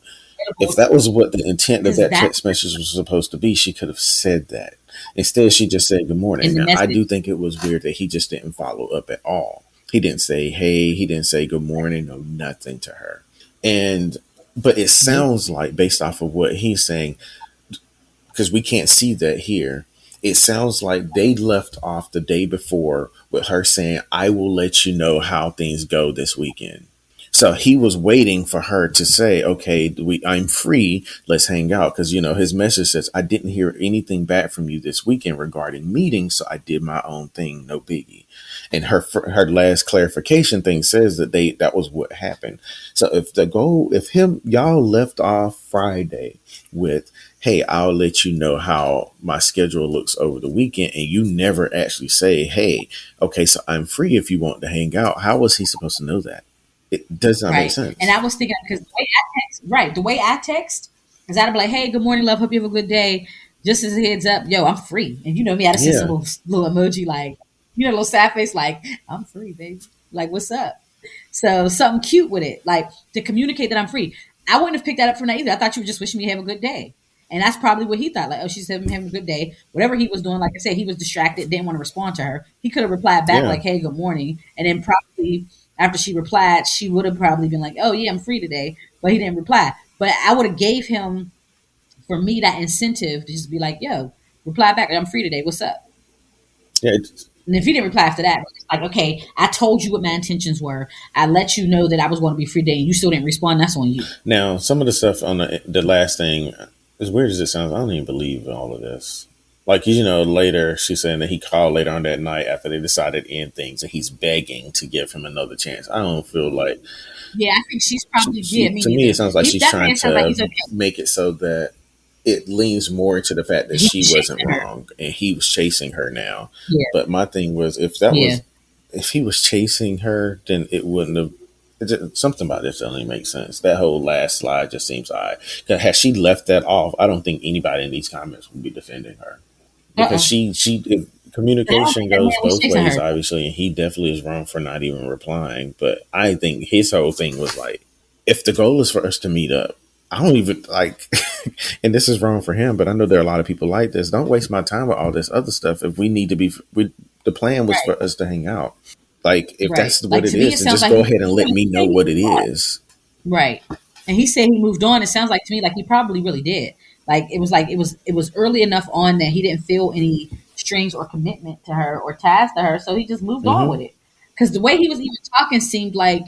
Speaker 2: If that was what the intent of
Speaker 1: Because
Speaker 2: that
Speaker 1: that's
Speaker 2: text message was supposed to be, she could have said that. Instead, she just said good
Speaker 1: in
Speaker 2: morning.
Speaker 1: the
Speaker 2: Now, I
Speaker 1: message.
Speaker 2: do think it was weird that he just didn't follow up at all. He didn't say hey, he didn't say good morning, no nothing to her. And but it
Speaker 1: Nope.
Speaker 2: sounds like based off of what he's saying, because we can't see that here. It sounds like they left off the day before with her saying, "I will let you know how things go this weekend." So he was waiting for her to say, "Okay, I'm free. Let's hang out." Because his message says, "I didn't hear anything back from you this weekend regarding meetings, so I did my own thing. No biggie." And her last clarification thing says that was what happened. So if y'all left off Friday with, "Hey, I'll let you know how my schedule looks over the weekend," and you never actually say, "Hey, okay, so I'm free if you want to hang out," how was he supposed to know that? It does not make
Speaker 1: Right. And
Speaker 2: sense.
Speaker 1: I was thinking because the way I text is I'd be like, "Hey, good morning, love. Hope you have a good day." Just as a heads up, yo, I'm free. And you know me, I just send some
Speaker 2: Yeah,
Speaker 1: little emoji like, little sad face like, "I'm free, baby." Like, what's up? So something cute with it, like to communicate that I'm free. I wouldn't have picked that up from that either. I thought you were just wishing me to have a good day. And that's probably what he thought. Like, oh, she's having a good day. Whatever he was doing, like I said, he was distracted, didn't want to respond to her. He could have replied back
Speaker 2: yeah,
Speaker 1: like, "Hey, good morning," and then probably after she replied, she would have probably been like, "Oh yeah, I'm free today," but he didn't reply. But I would have gave him, for me, that incentive to just be like, "Yo, reply back. I'm free today. What's up?"
Speaker 2: yeah.
Speaker 1: And if he didn't reply after that, it's like, "Okay, I told you what my intentions were. I let you know that I was going to be free today, and you still didn't respond. That's on you."
Speaker 2: Now, some of the stuff on the last thing, as weird as it sounds, I don't even believe all of this. Like, later she's saying that he called later on that night after they decided to end things, and he's begging to give him another chance. I don't feel like
Speaker 1: Yeah, I think she's probably, yeah, me
Speaker 2: to me, it
Speaker 1: neither.
Speaker 2: sounds like she's
Speaker 1: That
Speaker 2: trying
Speaker 1: man sounds like
Speaker 2: to
Speaker 1: he's okay.
Speaker 2: make it so that it leans more into the fact that
Speaker 1: He
Speaker 2: she
Speaker 1: was
Speaker 2: wasn't
Speaker 1: chasing her.
Speaker 2: wrong and he was chasing her now.
Speaker 1: Yeah,
Speaker 2: But my thing was,
Speaker 1: yeah.
Speaker 2: if he was chasing her, then it wouldn't have. Something about this doesn't even make sense. That whole last slide just seems odd. Because had she left that off, I don't think anybody in these comments would be defending her because
Speaker 1: Uh-uh.
Speaker 2: she if
Speaker 1: And I don't
Speaker 2: communication
Speaker 1: think that man
Speaker 2: goes
Speaker 1: was
Speaker 2: both
Speaker 1: chasing
Speaker 2: ways,
Speaker 1: her.
Speaker 2: obviously, and he definitely is wrong for not even replying. But I think his whole thing was like, if the goal is for us to meet up, I don't even like, and this is wrong for him, but I know there are a lot of people like this. Don't waste my time with all this other stuff. If we need to the plan was
Speaker 1: Right,
Speaker 2: for us to hang out. Like, if
Speaker 1: right.
Speaker 2: that's what
Speaker 1: Like
Speaker 2: it
Speaker 1: to me,
Speaker 2: is,
Speaker 1: it
Speaker 2: then
Speaker 1: sounds
Speaker 2: just
Speaker 1: like
Speaker 2: go
Speaker 1: he
Speaker 2: ahead and let
Speaker 1: he
Speaker 2: me
Speaker 1: said
Speaker 2: know
Speaker 1: he
Speaker 2: what it
Speaker 1: moved on.
Speaker 2: is.
Speaker 1: Right. And he said he moved on. It sounds like to me like he probably really did. Like it was early enough on that he didn't feel any strings or commitment to her or ties to her, so he just moved on
Speaker 2: Mm-hmm.
Speaker 1: with it. Because the way he was even talking seemed like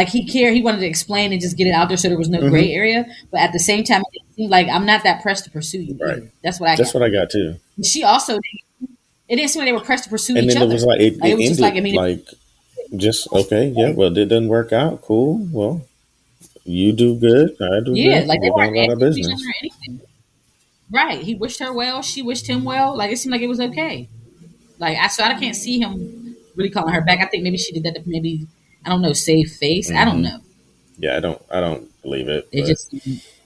Speaker 1: he cared. He wanted to explain and just get it out there so there was no
Speaker 2: Mm-hmm.
Speaker 1: gray area. But at the same time, it seemed like I'm not that pressed to pursue you
Speaker 2: Right.
Speaker 1: either. That's what I
Speaker 2: That's
Speaker 1: got
Speaker 2: what I
Speaker 1: from it.
Speaker 2: got too.
Speaker 1: And she also, it didn't seem like they were pressed to pursue
Speaker 2: And
Speaker 1: each
Speaker 2: then it was
Speaker 1: other.
Speaker 2: like
Speaker 1: Like it
Speaker 2: it
Speaker 1: was just like, I
Speaker 2: ended
Speaker 1: mean,
Speaker 2: like just okay, yeah.
Speaker 1: right.
Speaker 2: Well, it didn't work out. Cool. Well, you do good. I do
Speaker 1: Yeah,
Speaker 2: good.
Speaker 1: like they
Speaker 2: Get on
Speaker 1: weren't
Speaker 2: about our
Speaker 1: asking for each other
Speaker 2: business.
Speaker 1: or anything. Right. He wished her well. She wished him well. Like it seemed like it was okay. I can't see him really calling her back. I think maybe she did that to maybe, I don't know, save face. I don't
Speaker 2: Mm-hmm.
Speaker 1: know.
Speaker 2: Yeah, I don't believe it,
Speaker 1: It
Speaker 2: but
Speaker 1: just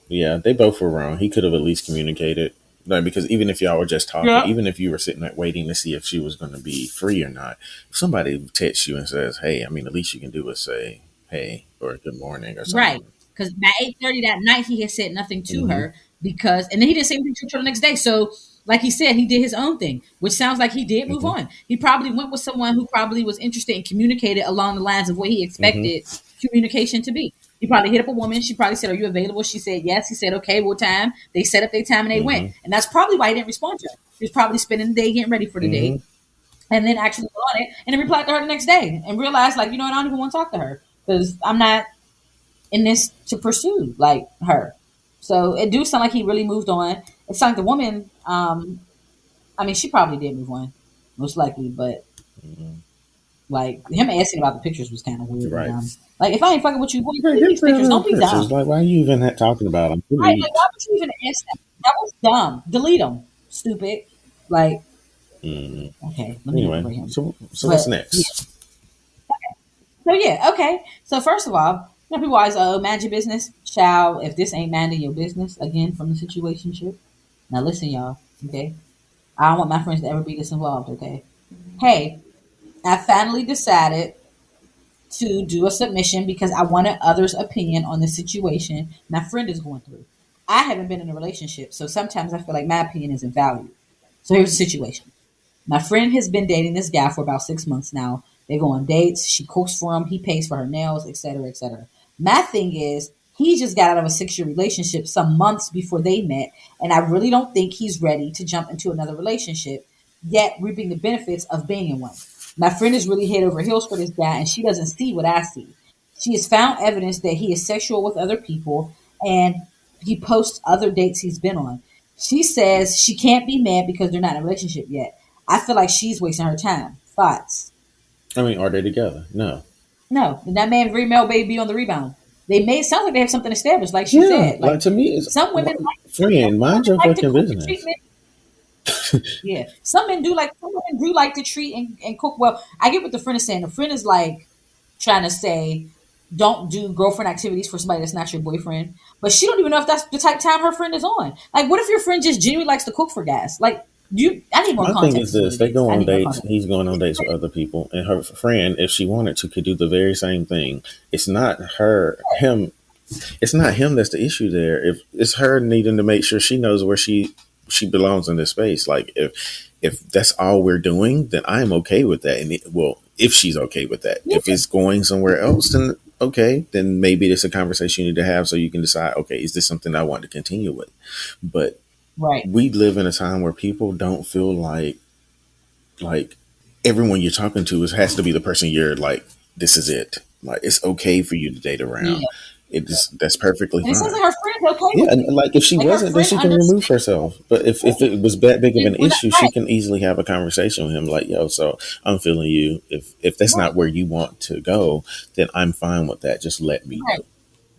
Speaker 2: yeah, they both were wrong. He could have at least communicated. Like, because even if y'all were just talking,
Speaker 1: yeah.
Speaker 2: even if you were sitting there waiting to see if she was going to be free or not, if somebody texts you and says, "Hey," I mean, the least you can do is say, "Hey," or "Good morning" or
Speaker 1: Right.
Speaker 2: something.
Speaker 1: Because by 8:30 that night he had said nothing to
Speaker 2: Mm-hmm.
Speaker 1: her because and then he didn't say anything to her the next day. So like he said, he did his own thing, which sounds like he did move
Speaker 2: Mm-hmm.
Speaker 1: on. He probably went with someone who probably was interested and communicated along the lines of what he
Speaker 2: Mm-hmm.
Speaker 1: expected communication to be. He probably hit up a woman. She probably said, "Are you available?" She said yes. He said, "Okay, what time?" They set up their time and they went.
Speaker 2: Mm-hmm.
Speaker 1: And that's probably why he didn't respond to her. He was probably spending the day getting ready for the
Speaker 2: Mm-hmm.
Speaker 1: date and then actually went on it and then replied to her the next day and realized, like, I don't even want to talk to her because I'm not in this to pursue like her. So it do sound like he really moved on. It's like the woman, I mean, she probably did move on, most likely, but
Speaker 2: Mm-hmm.
Speaker 1: like him asking about the pictures was kind of weird and
Speaker 2: Right.
Speaker 1: dumb. Like if I ain't fucking with you, boy,
Speaker 2: Right.
Speaker 1: delete
Speaker 2: Get
Speaker 1: these
Speaker 2: rid of
Speaker 1: pictures.
Speaker 2: the
Speaker 1: Don't be
Speaker 2: pictures.
Speaker 1: dumb.
Speaker 2: Like, why are you even talking about them?
Speaker 1: Right? Like
Speaker 2: Delete.
Speaker 1: why would you even ask that? That was dumb. Delete them. Stupid. Like
Speaker 2: Mm.
Speaker 1: Okay, let me not
Speaker 2: Anyway,
Speaker 1: bring him.
Speaker 2: so what's
Speaker 1: But yeah,
Speaker 2: next?
Speaker 1: so yeah, okay. So first of all, people always mind your business, child. If this ain't minding your business, again from the situationship. Now listen, y'all. Okay, I don't want my friends to ever be this involved. Okay, hey, I finally decided to do a submission because I wanted others' opinion on the situation my friend is going through. I haven't been in a relationship, so sometimes I feel like my opinion isn't valued. So here's the situation. My friend has been dating this guy for about 6 months now. They go on dates. She cooks for him. He pays for her nails, etc., etc. My thing is, he just got out of a 6-year relationship some months before they met, and I really don't think he's ready to jump into another relationship yet, reaping the benefits of being in one. My friend is really head over heels for this guy, and she doesn't see what I see. She has found evidence that he is sexual with other people, and he posts other dates he's been on. She says she can't be mad because they're not in a relationship yet. I feel like she's wasting her time. Thoughts?
Speaker 2: I mean, are they together? No.
Speaker 1: No. And that man very male baby on the rebound. They made sound like they have something established, like she
Speaker 2: Yeah,
Speaker 1: said.
Speaker 2: like
Speaker 1: Like
Speaker 2: to me, it's friend.
Speaker 1: some
Speaker 2: Mind
Speaker 1: women
Speaker 2: your
Speaker 1: like to
Speaker 2: fucking
Speaker 1: cook and
Speaker 2: business.
Speaker 1: treat men. Yeah. Some women do like to treat and cook well. I get what the friend is saying. The friend is like trying to say don't do girlfriend activities for somebody that's not your boyfriend. But she don't even know if that's the type of time her friend is on. Like what if your friend just genuinely likes to cook for guys? Like you I need more
Speaker 2: My thing is
Speaker 1: context is what
Speaker 2: this:
Speaker 1: it
Speaker 2: they
Speaker 1: is.
Speaker 2: go
Speaker 1: I
Speaker 2: on
Speaker 1: need more
Speaker 2: dates.
Speaker 1: context.
Speaker 2: He's going on dates with other people, and her friend, if she wanted to, could do the very same thing. It's not him. It's not him that's the issue there. If it's her needing to make sure she knows where she belongs in this space. Like if that's all we're doing, then I'm okay with that. And well, if she's okay with that,
Speaker 1: Yeah,
Speaker 2: if it's going somewhere else, then okay, then maybe it's a conversation you need to have so you can decide. Okay, is this something I want to continue with? But
Speaker 1: right.
Speaker 2: we live in a time where people don't feel like everyone you're talking to has to be the person you're like. This is it. Like it's okay for you to date around.
Speaker 1: Yeah.
Speaker 2: It is that's perfectly
Speaker 1: And it sounds
Speaker 2: fine.
Speaker 1: like her friend's okay
Speaker 2: Yeah,
Speaker 1: with
Speaker 2: and
Speaker 1: it.
Speaker 2: like if she
Speaker 1: Like her
Speaker 2: wasn't, then
Speaker 1: friend
Speaker 2: she can remove
Speaker 1: understands.
Speaker 2: herself. But if it was that big of an
Speaker 1: Well,
Speaker 2: issue, she
Speaker 1: right,
Speaker 2: can easily have a conversation with him. Like, yo, so I'm feeling you. If that's
Speaker 1: right,
Speaker 2: not where you want to go, then I'm fine with that. Just let me
Speaker 1: right,
Speaker 2: know.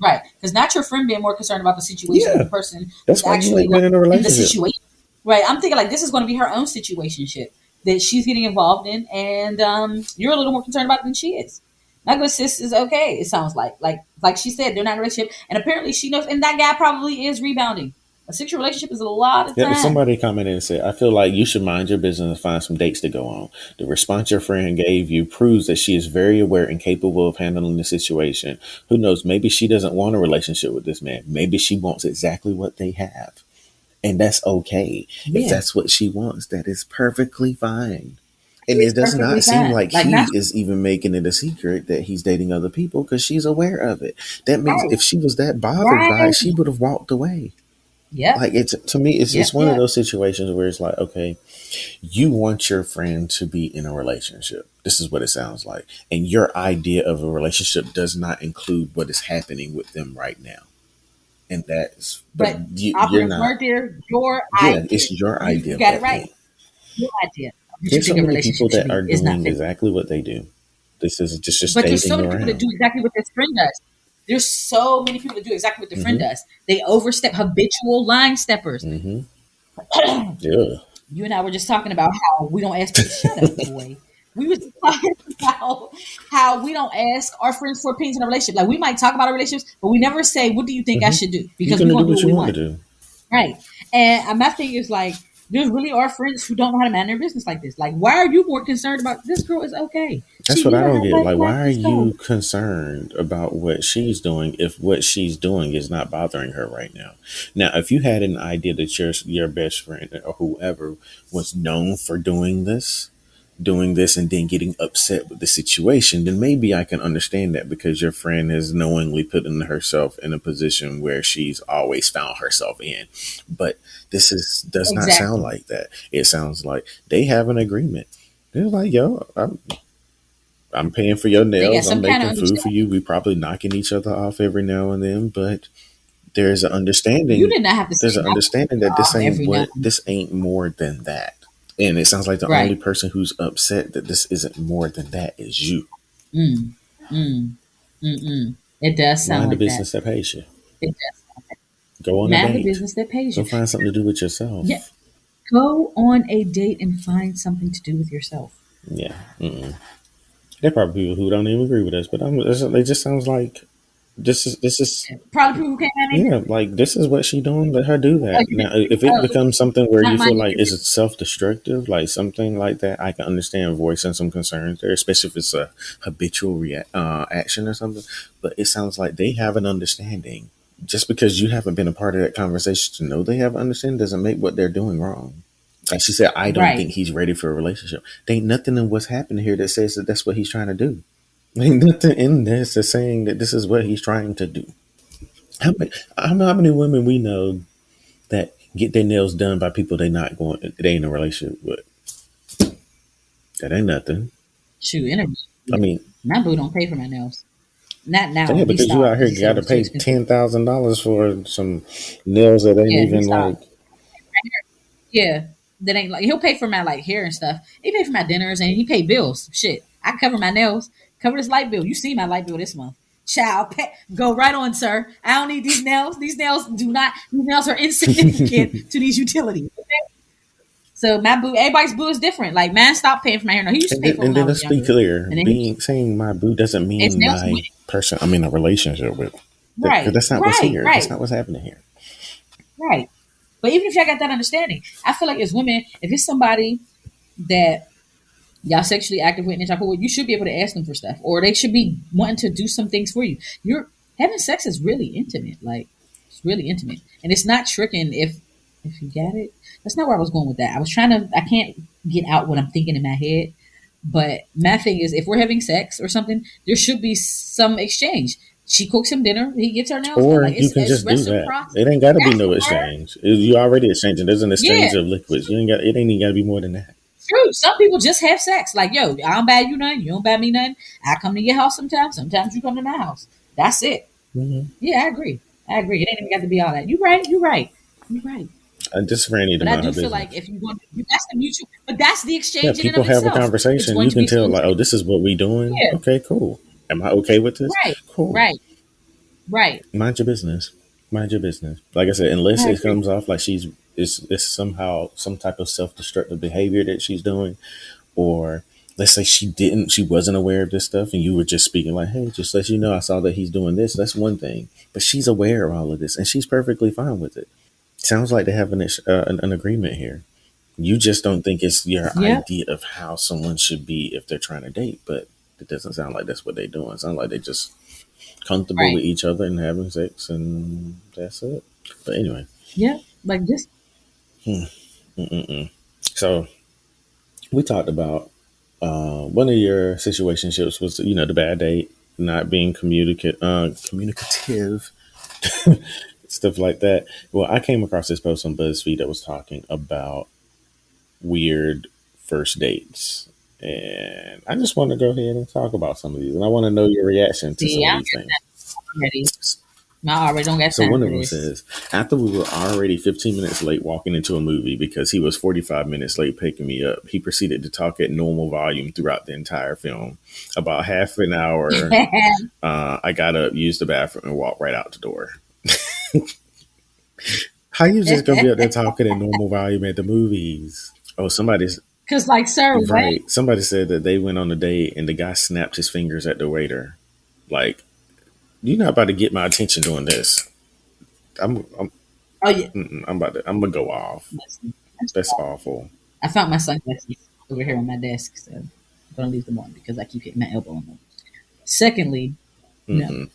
Speaker 1: right. Because not your friend being more concerned about the situation than
Speaker 2: Yeah,
Speaker 1: the person who's
Speaker 2: that's why you
Speaker 1: actually
Speaker 2: ain't been
Speaker 1: like
Speaker 2: in a
Speaker 1: in the
Speaker 2: relationship.
Speaker 1: situation. Right. I'm thinking like this is going to be her own situationship that she's getting involved in, and you're a little more concerned about it than she is. My good sis is okay. It sounds like she said they're not in a relationship, and apparently she knows, and that guy probably is rebounding. A 6-year relationship is a lot of
Speaker 2: Yeah,
Speaker 1: time.
Speaker 2: somebody commented and said, I feel like you should mind your business and find some dates to go on. The response your friend gave you proves that she is very aware and capable of handling the situation. Who knows? Maybe she doesn't want a relationship with this man. Maybe she wants exactly what they have. And that's okay. If
Speaker 1: Yeah,
Speaker 2: that's what she wants, that is perfectly fine. And
Speaker 1: it's
Speaker 2: it does
Speaker 1: perfectly
Speaker 2: not seem
Speaker 1: fine.
Speaker 2: like
Speaker 1: Like not
Speaker 2: he is even making it a secret that he's dating other people because she's aware of it. That makes,
Speaker 1: right,
Speaker 2: if she was that bothered by it,
Speaker 1: right.
Speaker 2: she would have walked away.
Speaker 1: Yep,
Speaker 2: Like it's to me, it's
Speaker 1: yep,
Speaker 2: one of
Speaker 1: yep.
Speaker 2: those situations where it's like, okay, you want your friend to be in a relationship. This is what it sounds like. And your idea of a relationship does not include what is happening with them right now. And but
Speaker 1: But I'll put
Speaker 2: you're
Speaker 1: a
Speaker 2: not,
Speaker 1: word there. Your
Speaker 2: yeah,
Speaker 1: idea.
Speaker 2: it's your
Speaker 1: You
Speaker 2: idea of
Speaker 1: got it
Speaker 2: that
Speaker 1: right.
Speaker 2: point.
Speaker 1: Your idea of what you
Speaker 2: There's so
Speaker 1: think a
Speaker 2: many people
Speaker 1: relationship should
Speaker 2: that are
Speaker 1: be is not
Speaker 2: doing
Speaker 1: fit.
Speaker 2: exactly what they do. This is just
Speaker 1: But there's so
Speaker 2: dating
Speaker 1: many people that
Speaker 2: around.
Speaker 1: do exactly what this friend does. There's so many people that do exactly what the friend
Speaker 2: Mm-hmm.
Speaker 1: does. They overstep, habitual line steppers.
Speaker 2: Mm-hmm.
Speaker 1: You
Speaker 2: Yeah.
Speaker 1: and I were just talking about how we don't ask. Shut up, boy. We was talking about how we don't ask our friends for opinions in a relationship. Like we might talk about our relationships, but we never say, "What do you think I
Speaker 2: Mm-hmm.
Speaker 1: should do?"
Speaker 2: You're
Speaker 1: Because we're
Speaker 2: gonna do
Speaker 1: gonna do
Speaker 2: what
Speaker 1: what
Speaker 2: you
Speaker 1: we
Speaker 2: want to
Speaker 1: want.
Speaker 2: do.
Speaker 1: Right. And my thing is like, there's really are friends who don't know how to manage their business like this. Like, why are you more concerned about this girl is okay?
Speaker 2: That's
Speaker 1: She,
Speaker 2: what
Speaker 1: you
Speaker 2: I
Speaker 1: know
Speaker 2: don't
Speaker 1: how
Speaker 2: get.
Speaker 1: life
Speaker 2: Like, why are
Speaker 1: classes go.
Speaker 2: you concerned about what she's doing if what she's doing is not bothering her right now? Now, if you had an idea that your best friend or whoever was known for doing this and then getting upset with the situation, then maybe I can understand that because your friend has knowingly put in herself in a position where she's always found herself in. But does not sound
Speaker 1: Exactly.
Speaker 2: like that. It sounds like they have an agreement. They're like, yo, I'm paying for your
Speaker 1: They got
Speaker 2: nails. I'm
Speaker 1: some kind of
Speaker 2: making food for
Speaker 1: understanding.
Speaker 2: you. We probably knocking each other off every now and then, but there's an
Speaker 1: You
Speaker 2: understanding.
Speaker 1: did not have to say
Speaker 2: There's an
Speaker 1: not
Speaker 2: understanding that this
Speaker 1: off
Speaker 2: ain't
Speaker 1: every now
Speaker 2: what
Speaker 1: and then.
Speaker 2: this ain't more than that. And it sounds like the only
Speaker 1: Right.
Speaker 2: person who's upset that this isn't more than that is you.
Speaker 1: Mm, mm, mm. It does sound
Speaker 2: Mind the
Speaker 1: like that.
Speaker 2: business that pays you.
Speaker 1: It does.
Speaker 2: Go on a
Speaker 1: Mind the
Speaker 2: date.
Speaker 1: business that pays
Speaker 2: Go
Speaker 1: you.
Speaker 2: find something to do with
Speaker 1: Yeah.
Speaker 2: yourself.
Speaker 1: Go on a date and find something to do with yourself.
Speaker 2: Yeah. Mm-mm. There are probably people who don't even agree with us, but it just sounds like this is
Speaker 1: Probably people who can't have anything.
Speaker 2: yeah, like this is what she doing. Let her do
Speaker 1: Oh,
Speaker 2: that.
Speaker 1: you
Speaker 2: Now,
Speaker 1: mean,
Speaker 2: if it
Speaker 1: oh,
Speaker 2: becomes something where
Speaker 1: not
Speaker 2: you feel
Speaker 1: minding
Speaker 2: like
Speaker 1: your
Speaker 2: it's
Speaker 1: business.
Speaker 2: self-destructive, like something like that, I can understand voicing some concerns there, especially if it's a habitual action or something. But it sounds like they have an understanding. Just because you haven't been a part of that conversation to know they have an understanding doesn't make what they're doing wrong. Like she said, I don't
Speaker 1: Right.
Speaker 2: think he's ready for a relationship. There ain't nothing in what's happening here that says that that's what he's trying to do. Ain't nothing in this that's saying that this is what he's trying to do. How many women we know that get their nails done by people they ain't in a relationship with? That ain't nothing.
Speaker 1: Shoot, interview.
Speaker 2: I mean,
Speaker 1: My boo don't pay for my nails. Not now.
Speaker 2: yeah,
Speaker 1: He
Speaker 2: because you
Speaker 1: stopped
Speaker 2: out
Speaker 1: because
Speaker 2: here
Speaker 1: he said
Speaker 2: got
Speaker 1: it
Speaker 2: to
Speaker 1: was too
Speaker 2: pay
Speaker 1: expensive.
Speaker 2: $10,000 for some nails that ain't
Speaker 1: Yeah, he
Speaker 2: even like.
Speaker 1: stopped. Yeah, that ain't like he'll pay for my like hair and stuff. He pay for my dinners and he pay bills. Shit, I cover my nails, cover this light bill. You see my light bill this month. Child, go right on, sir. I don't need these nails. These nails do not. These nails are insignificant to these utilities. Okay? So my boo, everybody's boo is different. Like man, stop paying for my hair. No, he used to pay for it
Speaker 2: And
Speaker 1: when I
Speaker 2: then
Speaker 1: was
Speaker 2: let's be
Speaker 1: younger,
Speaker 2: clear:
Speaker 1: and then
Speaker 2: being saying my boo doesn't
Speaker 1: it's
Speaker 2: mean
Speaker 1: nails.
Speaker 2: my person I'm in a relationship with. Because
Speaker 1: Right,
Speaker 2: that's not what's
Speaker 1: right,
Speaker 2: here. That's
Speaker 1: right,
Speaker 2: not what's happening here.
Speaker 1: right. But even if y'all got that understanding, I feel like as women, if it's somebody that y'all sexually active with and type of way, you should be able to ask them for stuff, or they should be wanting to do some things for you. You're having sex is really intimate, like it's really intimate, and it's not tricking if you got it. That's not where I was going with that. I was trying to. I can't get out what I'm thinking in my head, but my thing is, if we're having sex or something, there should be some exchange. She cooks him dinner, he gets her nails done.
Speaker 2: Or
Speaker 1: Like
Speaker 2: you can
Speaker 1: it's
Speaker 2: just do that.
Speaker 1: reciprocity.
Speaker 2: It ain't got to be
Speaker 1: That's
Speaker 2: no
Speaker 1: the word.
Speaker 2: exchange. You already exchanging. There's an
Speaker 1: Yeah,
Speaker 2: exchange of liquids. You ain't got. It ain't even got to be more than that.
Speaker 1: true. Some people just have sex. Like, yo, I don't buy you nothing. You don't buy me nothing. I come to your house sometimes. Sometimes you come to my house. That's it.
Speaker 2: Mm-hmm.
Speaker 1: Yeah, I agree. I agree. It ain't even got to be all that. You right. You right. You right.
Speaker 2: This friend need to
Speaker 1: But I
Speaker 2: mind her
Speaker 1: do feel like
Speaker 2: business.
Speaker 1: if you want, that's the mutual. But that's the
Speaker 2: Yeah,
Speaker 1: exchange in and
Speaker 2: people
Speaker 1: of
Speaker 2: have a
Speaker 1: itself. It's
Speaker 2: conversation.
Speaker 1: going
Speaker 2: You
Speaker 1: to
Speaker 2: can
Speaker 1: be
Speaker 2: tell,
Speaker 1: some.
Speaker 2: like, oh, this is what we doing.
Speaker 1: Yeah.
Speaker 2: Okay, cool. Am I okay with this?
Speaker 1: Right.
Speaker 2: Cool.
Speaker 1: Right. Right.
Speaker 2: Mind your business. Mind your business. Like I said, unless
Speaker 1: I
Speaker 2: it
Speaker 1: agree.
Speaker 2: comes off like it's somehow some type of self destructive behavior that she's doing, or let's say she wasn't aware of this stuff, and you were just speaking like, hey, just let you know, I saw that he's doing this. That's one thing, but she's aware of all of this, and she's perfectly fine with it. Sounds like they have an agreement here. You just don't think it's your
Speaker 1: Yep.
Speaker 2: idea of how someone should be if they're trying to date, but it doesn't sound like that's what they're doing. It sounds like they just comfortable
Speaker 1: Right.
Speaker 2: with each other and having sex, and that's it. But anyway,
Speaker 1: Yep. Like just
Speaker 2: hmm, mm-mm-mm. So we talked about one of your situationships was the bad date, not being communicative, stuff like that. Well, I came across this post on BuzzFeed that was talking about weird first dates. And I just want to go ahead and talk about some of these. And I want to know your reaction to
Speaker 1: see.
Speaker 2: some of
Speaker 1: I'm
Speaker 2: these things.
Speaker 1: ready. I already don't got
Speaker 2: So
Speaker 1: time
Speaker 2: one
Speaker 1: for
Speaker 2: of them
Speaker 1: this.
Speaker 2: says, after we were already 15 minutes late walking into a movie because he was 45 minutes late picking me up, he proceeded to talk at normal volume throughout the entire film. About half an hour, I got up, used the bathroom, and walked right out the door. How you just gonna be up there talking at normal volume at the movies? Oh, somebody's
Speaker 1: Cause like, sir, what?
Speaker 2: right. Somebody said that they went on a date and the guy snapped his fingers at the waiter. Like, you're not about to get my attention doing this. I'm
Speaker 1: Oh yeah.
Speaker 2: I'm gonna go off.
Speaker 1: That's
Speaker 2: That's awful.
Speaker 1: I found my sunglasses over here on my desk, so I'm gonna leave them on because I keep hitting my elbow on them. Secondly, no,
Speaker 2: Mm-mm.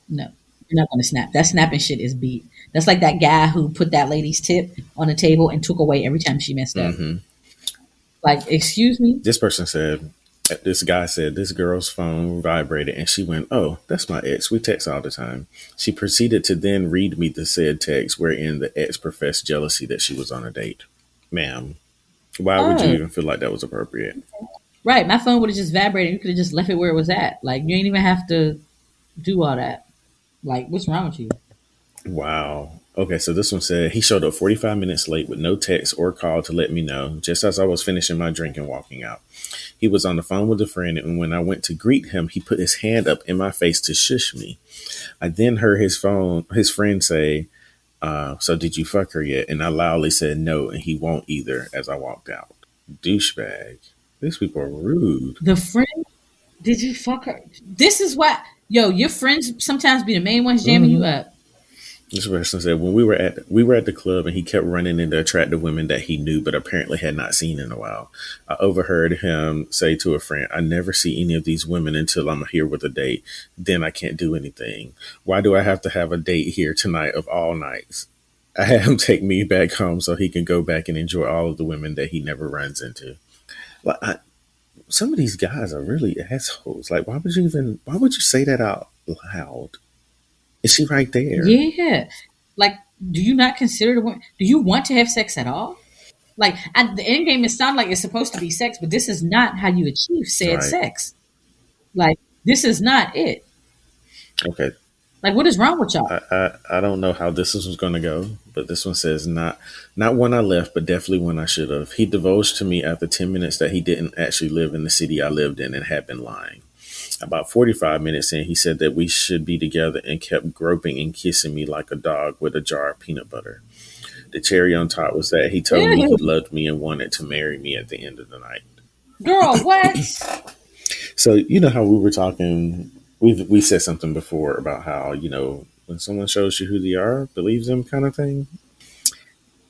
Speaker 1: no, you're not gonna snap. That snapping shit is beat. That's like that guy who put that lady's tip on the table and took away every time she messed up.
Speaker 2: Mm-hmm.
Speaker 1: Like, excuse me?
Speaker 2: This person said, this guy said this girl's phone vibrated and she went, "Oh, that's my ex. We text all the time." She proceeded to then read me the said text wherein the ex professed jealousy that she was on a date. Ma'am, why would you
Speaker 1: Oh,
Speaker 2: even feel like that was appropriate?
Speaker 1: right. My phone would have just vibrated. You could have just left it where it was at. Like, you ain't even have to do all that. Like, what's wrong with you?
Speaker 2: Wow. Okay, so this one said he showed up 45 minutes late with no text or call to let me know, just as I was finishing my drink and walking out. He was on the phone with a friend, and when I went to greet him, he put his hand up in my face to shush me. I then heard his friend say, So did you fuck her yet? And I loudly said no, and he won't either as I walked out. Douchebag. These people are rude.
Speaker 1: The friend, did you fuck her? This is what, yo, your friends sometimes be the main ones jamming you
Speaker 2: Mm-hmm.
Speaker 1: up.
Speaker 2: This person said when we were at the club and he kept running into attractive women that he knew but apparently had not seen in a while. I overheard him say to a friend, "I never see any of these women until I'm here with a date. Then I can't do anything. Why do I have to have a date here tonight of all nights?" I had him take me back home so he can go back and enjoy all of the women that he never runs into. Like some of these guys are really assholes. Like why would you say that out loud? Is she right there?
Speaker 1: Yeah. Like, do you not consider the woman? Do you want to have sex at all? Like, at the end game, it sounds like it's supposed to be sex, but this is not how you achieve said
Speaker 2: Right.
Speaker 1: sex. Like, this is not it.
Speaker 2: Okay.
Speaker 1: Like, what is wrong with y'all?
Speaker 2: I don't know how this was going to go, but this one says not when I left, but definitely when I should have. He divulged to me after 10 minutes that he didn't actually live in the city I lived in and had been lying. About 45 minutes in, he said that we should be together and kept groping and kissing me like a dog with a jar of peanut butter. The cherry on top was that he told me he
Speaker 1: Ew.
Speaker 2: loved me and wanted to marry me at the end of the night.
Speaker 1: Girl, what?
Speaker 2: So you know how we were talking. We said something before about how when someone shows you who they are, believes them, kind of thing.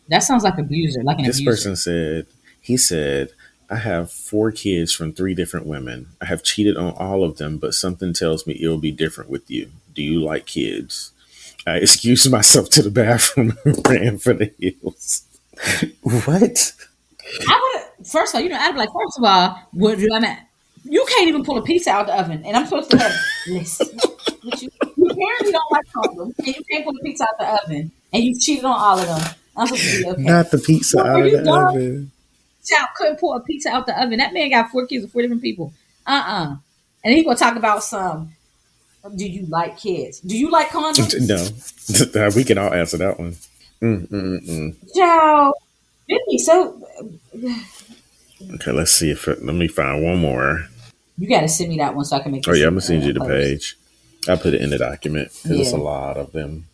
Speaker 1: That sounds like abuser, like an
Speaker 2: This
Speaker 1: abuser.
Speaker 2: person said, he said, "I have 4 kids from 3 different women. I have cheated on all of them, but something tells me it'll be different with you. Do you like kids?" I excused myself to the bathroom and ran for the hills. What?
Speaker 1: I would, first of all, I'd be like, first of all, what do I mean? You can't even pull a pizza out the oven, and I'm supposed to have, listen, you apparently don't like condoms, and you can't pull a pizza out the oven, and you cheated on all of them. I'm supposed to be okay.
Speaker 2: Not the pizza
Speaker 1: So are
Speaker 2: out of
Speaker 1: you
Speaker 2: the
Speaker 1: done?
Speaker 2: oven.
Speaker 1: Child couldn't pull a pizza out the oven. That man got 4 kids with 4 different people. And then he gonna talk about some. Do you like kids? Do you like condoms?
Speaker 2: No, we can all answer that one. Mm-mm-mm.
Speaker 1: Child, didn't he? So
Speaker 2: Okay, let's see let me find one more.
Speaker 1: you got to send me that one so I can make
Speaker 2: Oh
Speaker 1: this
Speaker 2: yeah,
Speaker 1: a,
Speaker 2: I'm gonna send
Speaker 1: a
Speaker 2: you the
Speaker 1: post.
Speaker 2: page. I put it in the document because it's a
Speaker 1: Yeah.
Speaker 2: lot of them.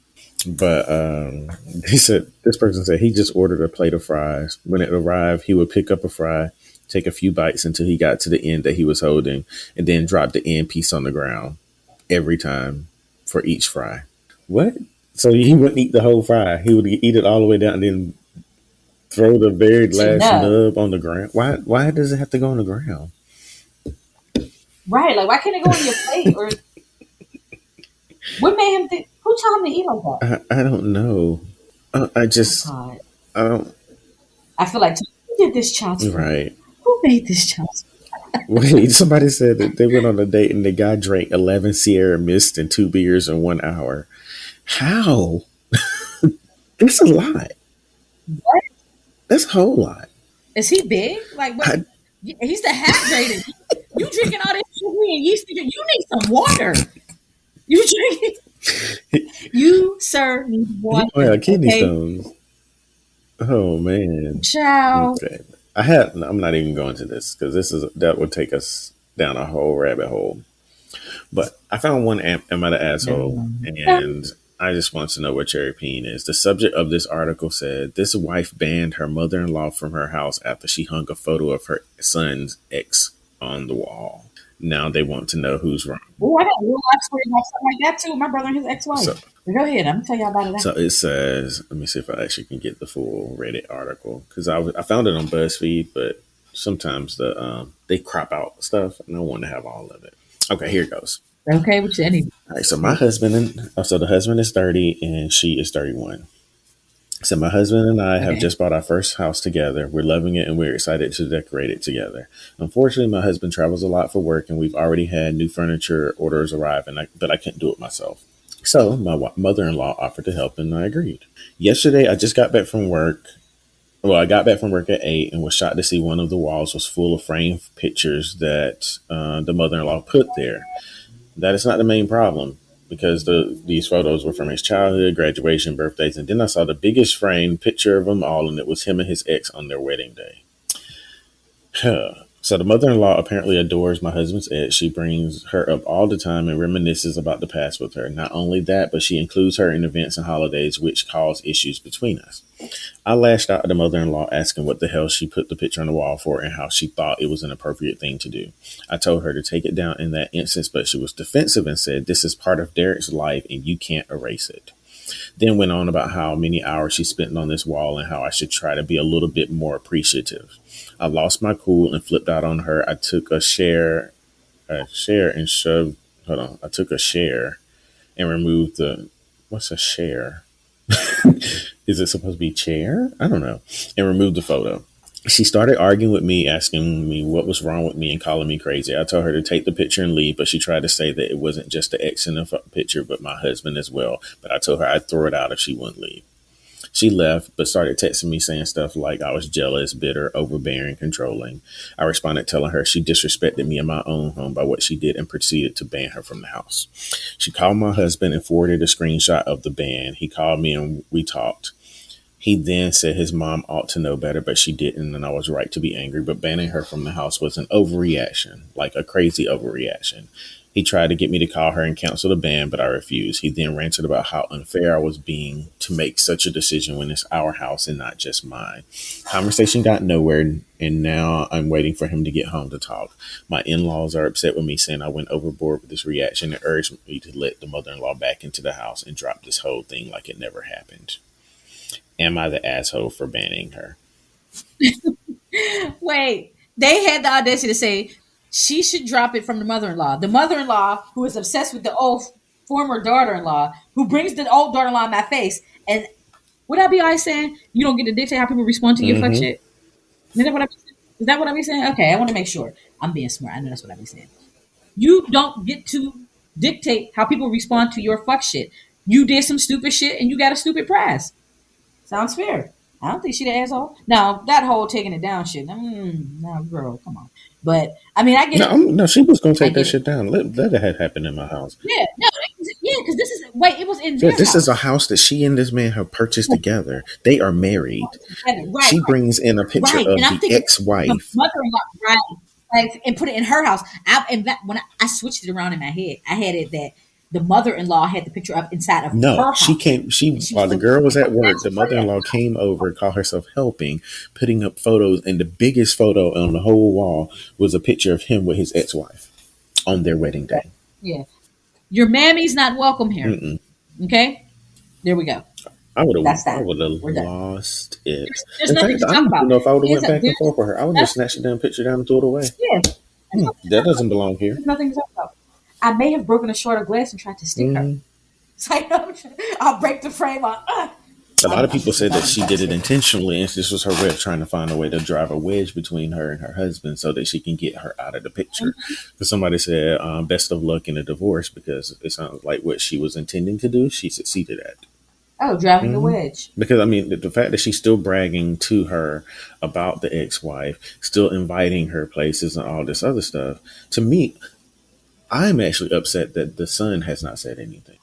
Speaker 2: But he said this person said he just ordered a plate of fries. When it arrived, he would pick up a fry, take a few bites until he got to the end that he was holding, and then drop the end piece on the ground every time for each fry. What? So he wouldn't eat the whole fry. He would eat it all the way down and then throw the very
Speaker 1: See,
Speaker 2: last
Speaker 1: no.
Speaker 2: nub on the ground. Why does it have to go on the ground?
Speaker 1: Right. Like, why can't it go on your plate? Or what made him think? Who told him to eat like that?
Speaker 2: I don't know. I
Speaker 1: Oh,
Speaker 2: just
Speaker 1: God.
Speaker 2: I don't.
Speaker 1: I feel like, who did this child's play?
Speaker 2: Right.
Speaker 1: Who made this child's play?
Speaker 2: Wait, somebody said that they went on a date and the guy drank 11 Sierra Mist and 2 beers in 1 hour. How? That's a lot.
Speaker 1: What?
Speaker 2: That's a whole lot.
Speaker 1: Is he big? Like, what?
Speaker 2: I,
Speaker 1: Yeah, he's dehydrated. You drinking all this sugar and yeast? You need some water. You drinking? You, sir, need
Speaker 2: he might
Speaker 1: water.
Speaker 2: have kidney
Speaker 1: Okay,
Speaker 2: stones. Oh man.
Speaker 1: child.
Speaker 2: Okay. I'm not even going to this because that would take us down a whole rabbit hole. But I found one am I the asshole, and I just want to know what your opinion is. The subject of this article said this wife banned her mother-in-law from her house after she hung a photo of her son's ex on the wall. Now they want to know who's wrong.
Speaker 1: Oh, I got a real life story about something like that too. My brother and his
Speaker 2: So,
Speaker 1: ex-wife. But go ahead. I'm gonna tell y'all about it
Speaker 2: so
Speaker 1: after.
Speaker 2: it says, let me see if I actually can get the full Reddit article because I found it on BuzzFeed, but sometimes they crop out stuff, and I want to have all of it. Okay, here it goes.
Speaker 1: Okay, with you anyway.
Speaker 2: All right, so the husband is 30 and she is 31. So my husband and I have
Speaker 1: Okay.
Speaker 2: just bought our first house together. We're loving it and we're excited to decorate it together. Unfortunately, my husband travels a lot for work and we've already had new furniture orders arrive, but I can't do it myself. So my mother-in-law offered to help and I agreed. Yesterday, I just got back from work. Well, I got back from work at 8 and was shocked to see one of the walls was full of framed pictures that the mother-in-law put there. That is not the main problem because these photos were from his childhood, graduation, birthdays, and then I saw the biggest framed picture of them all, and it was him and his ex on their wedding day. So the mother-in-law apparently adores my husband's ex. She brings her up all the time and reminisces about the past with her. Not only that, but she includes her in events and holidays which cause issues between us. I lashed out at the mother-in-law asking what the hell she put the picture on the wall for and how she thought it was an appropriate thing to do. I told her to take it down in that instance, but she was defensive and said, "This is part of Derek's life and you can't erase it." Then went on about how many hours she spent on this wall and how I should try to be a little bit more appreciative. I lost my cool and flipped out on her. I took a share and shoved. Hold on. I took a share and removed the. What's a share? Is it supposed to be chair? I don't know. And removed the photo. She started arguing with me, asking me what was wrong with me and calling me crazy. I told her to take the picture and leave, but she tried to say that it wasn't just the ex in the picture, but my husband as well. But I told her I'd throw it out if she wouldn't leave. She left, but started texting me saying stuff like I was jealous, bitter, overbearing, controlling. I responded telling her she disrespected me in my own home by what she did and proceeded to ban her from the house. She called my husband and forwarded a screenshot of the ban. He called me and we talked. He then said his mom ought to know better, but she didn't, and I was right to be angry. But banning her from the house was an overreaction, like a crazy overreaction. He tried to get me to call her and cancel the ban, but I refused. He then ranted about how unfair I was being to make such a decision when it's our house and not just mine. Conversation got nowhere, and now I'm waiting for him to get home to talk. My in-laws are upset with me, saying I went overboard with this reaction and urged me to let the mother-in-law back into the house and drop this whole thing like it never happened. Am I the asshole for banning her?
Speaker 1: Wait, they had the audacity to say she should drop it from the mother-in-law. The mother-in-law who is obsessed with the old former daughter-in-law, who brings the old daughter-in-law in my face. And what I be always saying, you don't get to dictate how people respond to your fuck
Speaker 2: Mm-hmm.
Speaker 1: shit. Is that what I be saying? Is that what I be saying? Okay, I want to make sure I'm being smart. I know that's what I be saying. You don't get to dictate how people respond to your fuck shit. You did some stupid shit and you got a stupid prize. Sounds fair. I don't think she the asshole. Now that whole taking it down shit. No, girl, come on. But I mean, I get
Speaker 2: No,
Speaker 1: it.
Speaker 2: no, she was gonna
Speaker 1: I
Speaker 2: take that
Speaker 1: get it.
Speaker 2: shit down. Let that had happened in my house.
Speaker 1: Yeah, no, yeah, because this is wait, it was in
Speaker 2: Yeah,
Speaker 1: their
Speaker 2: this is a
Speaker 1: house.
Speaker 2: house that she and this man have purchased together. They are married.
Speaker 1: Right, right,
Speaker 2: She brings in a picture
Speaker 1: right. And
Speaker 2: of
Speaker 1: I'm
Speaker 2: the
Speaker 1: thinking the
Speaker 2: ex-wife.
Speaker 1: mother-in-law, right, like, and put it in her house. In fact, when I switched it around in my head, I had it that the mother-in-law had the picture up inside of
Speaker 2: No,
Speaker 1: her
Speaker 2: she
Speaker 1: house,
Speaker 2: came. She
Speaker 1: and she was
Speaker 2: while the
Speaker 1: like,
Speaker 2: girl was at
Speaker 1: "But
Speaker 2: work,
Speaker 1: that's
Speaker 2: the
Speaker 1: her
Speaker 2: mother-in-law came over, called herself helping, putting up photos, and the biggest photo on the whole wall was a picture of him with his ex-wife on their wedding day.
Speaker 1: yeah, your mammy's not welcome here."
Speaker 2: Mm-mm.
Speaker 1: Okay, there we go. That's
Speaker 2: I
Speaker 1: that.
Speaker 2: would have
Speaker 1: We're done.
Speaker 2: lost it.
Speaker 1: There's
Speaker 2: In
Speaker 1: nothing
Speaker 2: fact,
Speaker 1: to
Speaker 2: I
Speaker 1: talk
Speaker 2: don't even
Speaker 1: about.
Speaker 2: know if I would have went back and
Speaker 1: There's
Speaker 2: forth with her. I would have just
Speaker 1: nothing.
Speaker 2: snatched the damn picture down and threw it away.
Speaker 1: Yeah, there's nothing to
Speaker 2: That
Speaker 1: talk
Speaker 2: doesn't
Speaker 1: about.
Speaker 2: belong here.
Speaker 1: There's nothing to talk about. I may have broken a short of glass and tried to stick her.
Speaker 2: Hmm.
Speaker 1: It's like I'll break the frame on.
Speaker 2: A lot of
Speaker 1: I'm
Speaker 2: people
Speaker 1: just
Speaker 2: said that
Speaker 1: I'm
Speaker 2: she
Speaker 1: trying to
Speaker 2: did it
Speaker 1: stick her.
Speaker 2: intentionally, and this was her way of trying to find a way to drive a wedge between her and her husband so that she can get her out of the picture. Because somebody said, best of luck in a divorce because it sounds like what she was intending to do, she succeeded at.
Speaker 1: Oh, driving the
Speaker 2: Hmm.
Speaker 1: wedge.
Speaker 2: Because I mean, the fact that she's still bragging to her about the ex-wife, still inviting her places and all this other stuff, to me, I'm actually upset that the son has not said anything.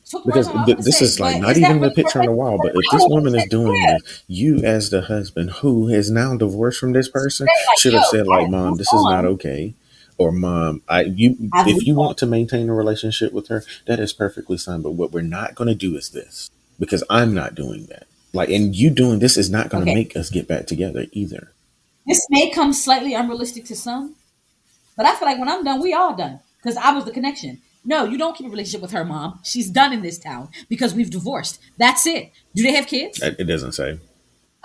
Speaker 1: Took the words
Speaker 2: Because
Speaker 1: out. I was going to
Speaker 2: this
Speaker 1: say,
Speaker 2: is like
Speaker 1: but
Speaker 2: not
Speaker 1: is that
Speaker 2: even the
Speaker 1: really her
Speaker 2: picture on
Speaker 1: place?
Speaker 2: the wall. But if
Speaker 1: I
Speaker 2: this
Speaker 1: would
Speaker 2: woman is
Speaker 1: upset.
Speaker 2: doing
Speaker 1: Yeah,
Speaker 2: this, you as the husband who is now divorced from this person
Speaker 1: say like,
Speaker 2: should
Speaker 1: yo,
Speaker 2: have said like,
Speaker 1: yes,
Speaker 2: "Mom,
Speaker 1: move
Speaker 2: this is not
Speaker 1: on.
Speaker 2: okay," or "Mom, you
Speaker 1: I've
Speaker 2: if
Speaker 1: moved
Speaker 2: you
Speaker 1: on.
Speaker 2: want to maintain a relationship with her, that is perfectly fine. But what we're not going to do is this because I'm not doing that. Like, and you doing this is not going to
Speaker 1: Okay,
Speaker 2: make us get back together either."
Speaker 1: this may come slightly unrealistic to some, but I feel like when I'm done, we all done because I was the connection. No, you don't keep a relationship with her mom. She's done in this town because we've divorced. That's it. Do they have kids?
Speaker 2: It doesn't say.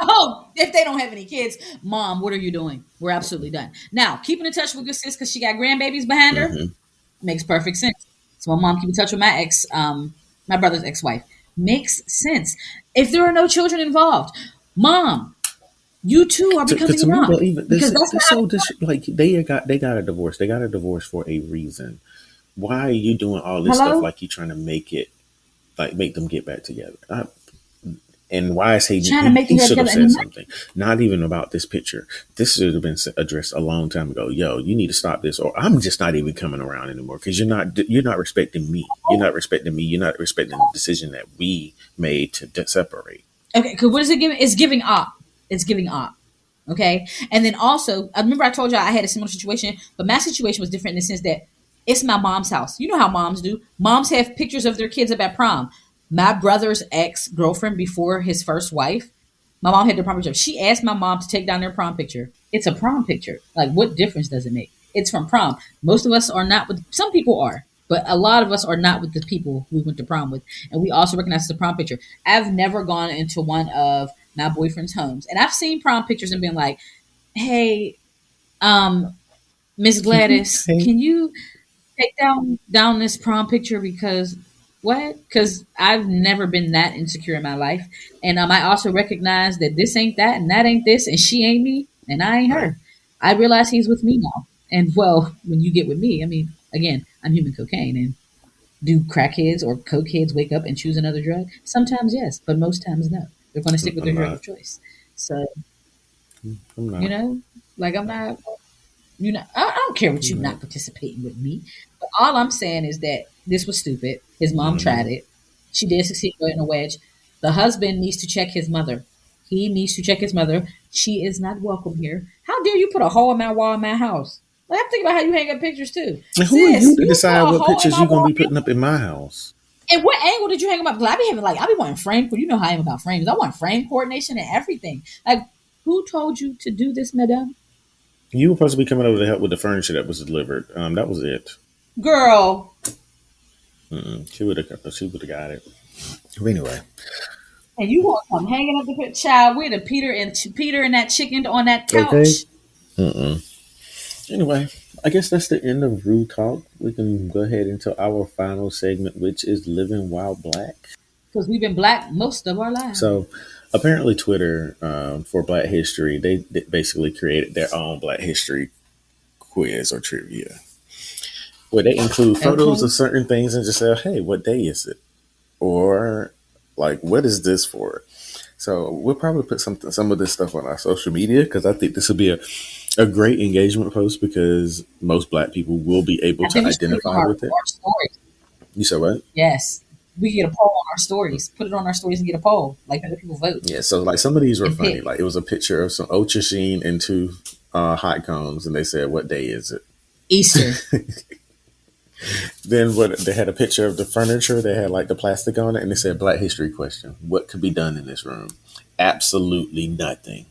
Speaker 1: Oh, if they don't have any kids, mom, what are you doing? We're absolutely done. Now, keeping in touch with your sis because she got grandbabies behind her
Speaker 2: Hmm.
Speaker 1: makes perfect sense. So my mom keep in touch with my ex, my brother's ex-wife. Makes sense. If there are no children involved, mom, you two are
Speaker 2: Because
Speaker 1: becoming
Speaker 2: to me,
Speaker 1: enough
Speaker 2: well, even
Speaker 1: because that's
Speaker 2: this
Speaker 1: not how
Speaker 2: so
Speaker 1: this
Speaker 2: this
Speaker 1: works.
Speaker 2: like they got a divorce. They got a divorce for a reason. Why are you doing all this stuff
Speaker 1: Hello,
Speaker 2: like you trying to make it like make them get back together? And why is
Speaker 1: trying to make them
Speaker 2: he
Speaker 1: get
Speaker 2: should have
Speaker 1: together, and
Speaker 2: said something, not even about this picture. This should have been addressed a long time ago. Yo, you need to stop this, or I'm just not even coming around anymore because you're not respecting me. You're not respecting me. You're not respecting the decision that we made to separate.
Speaker 1: okay. Because what is it giving? It's giving up. It's giving up. Okay. And then also, I remember I told y'all I had a similar situation, but my situation was different in the sense that it's my mom's house. You know how moms do. Moms have pictures of their kids up at prom. My brother's ex girlfriend before his first wife, my mom had the prom picture. She asked my mom to take down their prom picture. It's a prom picture. Like, what difference does it make? It's from prom. Most of us are not with, some people are, but a lot of us are not with the people we went to prom with. And we also recognize the prom picture. I've never gone into one of my boyfriend's homes. And I've seen prom pictures and been like, hey, Miss Gladys,
Speaker 2: Hey,
Speaker 1: can you take down this prom picture because what? Because I've never been that insecure in my life, and I also recognize that this ain't that, and that ain't this, and she ain't me, and I ain't
Speaker 2: right.
Speaker 1: her. I realize he's with me now, and well, when you get with me, I mean, again, I'm human cocaine, and do crackheads or cokeheads wake up and choose another drug? Sometimes yes, but most times no. They're going to stick with
Speaker 2: I'm
Speaker 1: their drug of
Speaker 2: not.
Speaker 1: choice. So
Speaker 2: I'm
Speaker 1: you
Speaker 2: not.
Speaker 1: know, like I'm not. You know, I don't care what you
Speaker 2: I'm not.
Speaker 1: not participating with me. But all I'm saying is that this was stupid. His mom tried
Speaker 2: Mm-hmm.
Speaker 1: it. She did succeed in a wedge. The husband needs to check his mother. He needs to check his mother. She is not welcome here. How dare you put a hole in my wall in my house? Like, I'm thinking about how you hang up pictures too.
Speaker 2: And who are you
Speaker 1: Sis,
Speaker 2: to
Speaker 1: you put
Speaker 2: decide
Speaker 1: a
Speaker 2: what
Speaker 1: hole in
Speaker 2: pictures
Speaker 1: my
Speaker 2: you're gonna
Speaker 1: wall.
Speaker 2: be putting up in my house?
Speaker 1: And what angle did you hang them up? Because I be having like I be wanting frame. You know how I am about frames. I want frame coordination and everything. Like, who told you to do this, madam?
Speaker 2: You were supposed to be coming over to help with the furniture that was delivered. That was it.
Speaker 1: Girl,
Speaker 2: Mm-mm. She would have. She would have got it. But anyway,
Speaker 1: and you want to come hanging up the child with a Peter and that chicken on that
Speaker 2: okay.
Speaker 1: couch
Speaker 2: Mm-mm. Anyway, I guess that's the end of Rude Talk. We can go ahead into our final segment, which is Living While Black.
Speaker 1: because we've been black most of our lives.
Speaker 2: So, apparently, Twitter for Black History, they basically created their own Black History quiz or trivia, where they include photos
Speaker 1: Okay.
Speaker 2: of certain things and just say, "Hey, what day is it?" Or like, "What is this for?" So we'll probably put some of this stuff on our social media because I think this will be a great engagement post because most Black people will be able
Speaker 1: I
Speaker 2: to
Speaker 1: think we should put it on
Speaker 2: identify with it.
Speaker 1: our stories.
Speaker 2: You said what?
Speaker 1: Yes. We get a poll on our stories. Put it on our stories and get a poll. Like, other people vote
Speaker 2: Yeah. So like some of these were
Speaker 1: and
Speaker 2: funny.
Speaker 1: pick.
Speaker 2: Like it was a picture of some aubergine and two hot cones, and they said, "What day is it?"
Speaker 1: Easter.
Speaker 2: Then what? They had a picture of the furniture. They had like the plastic on it, and they said, "Black History question: What could be done in this room?" Absolutely nothing.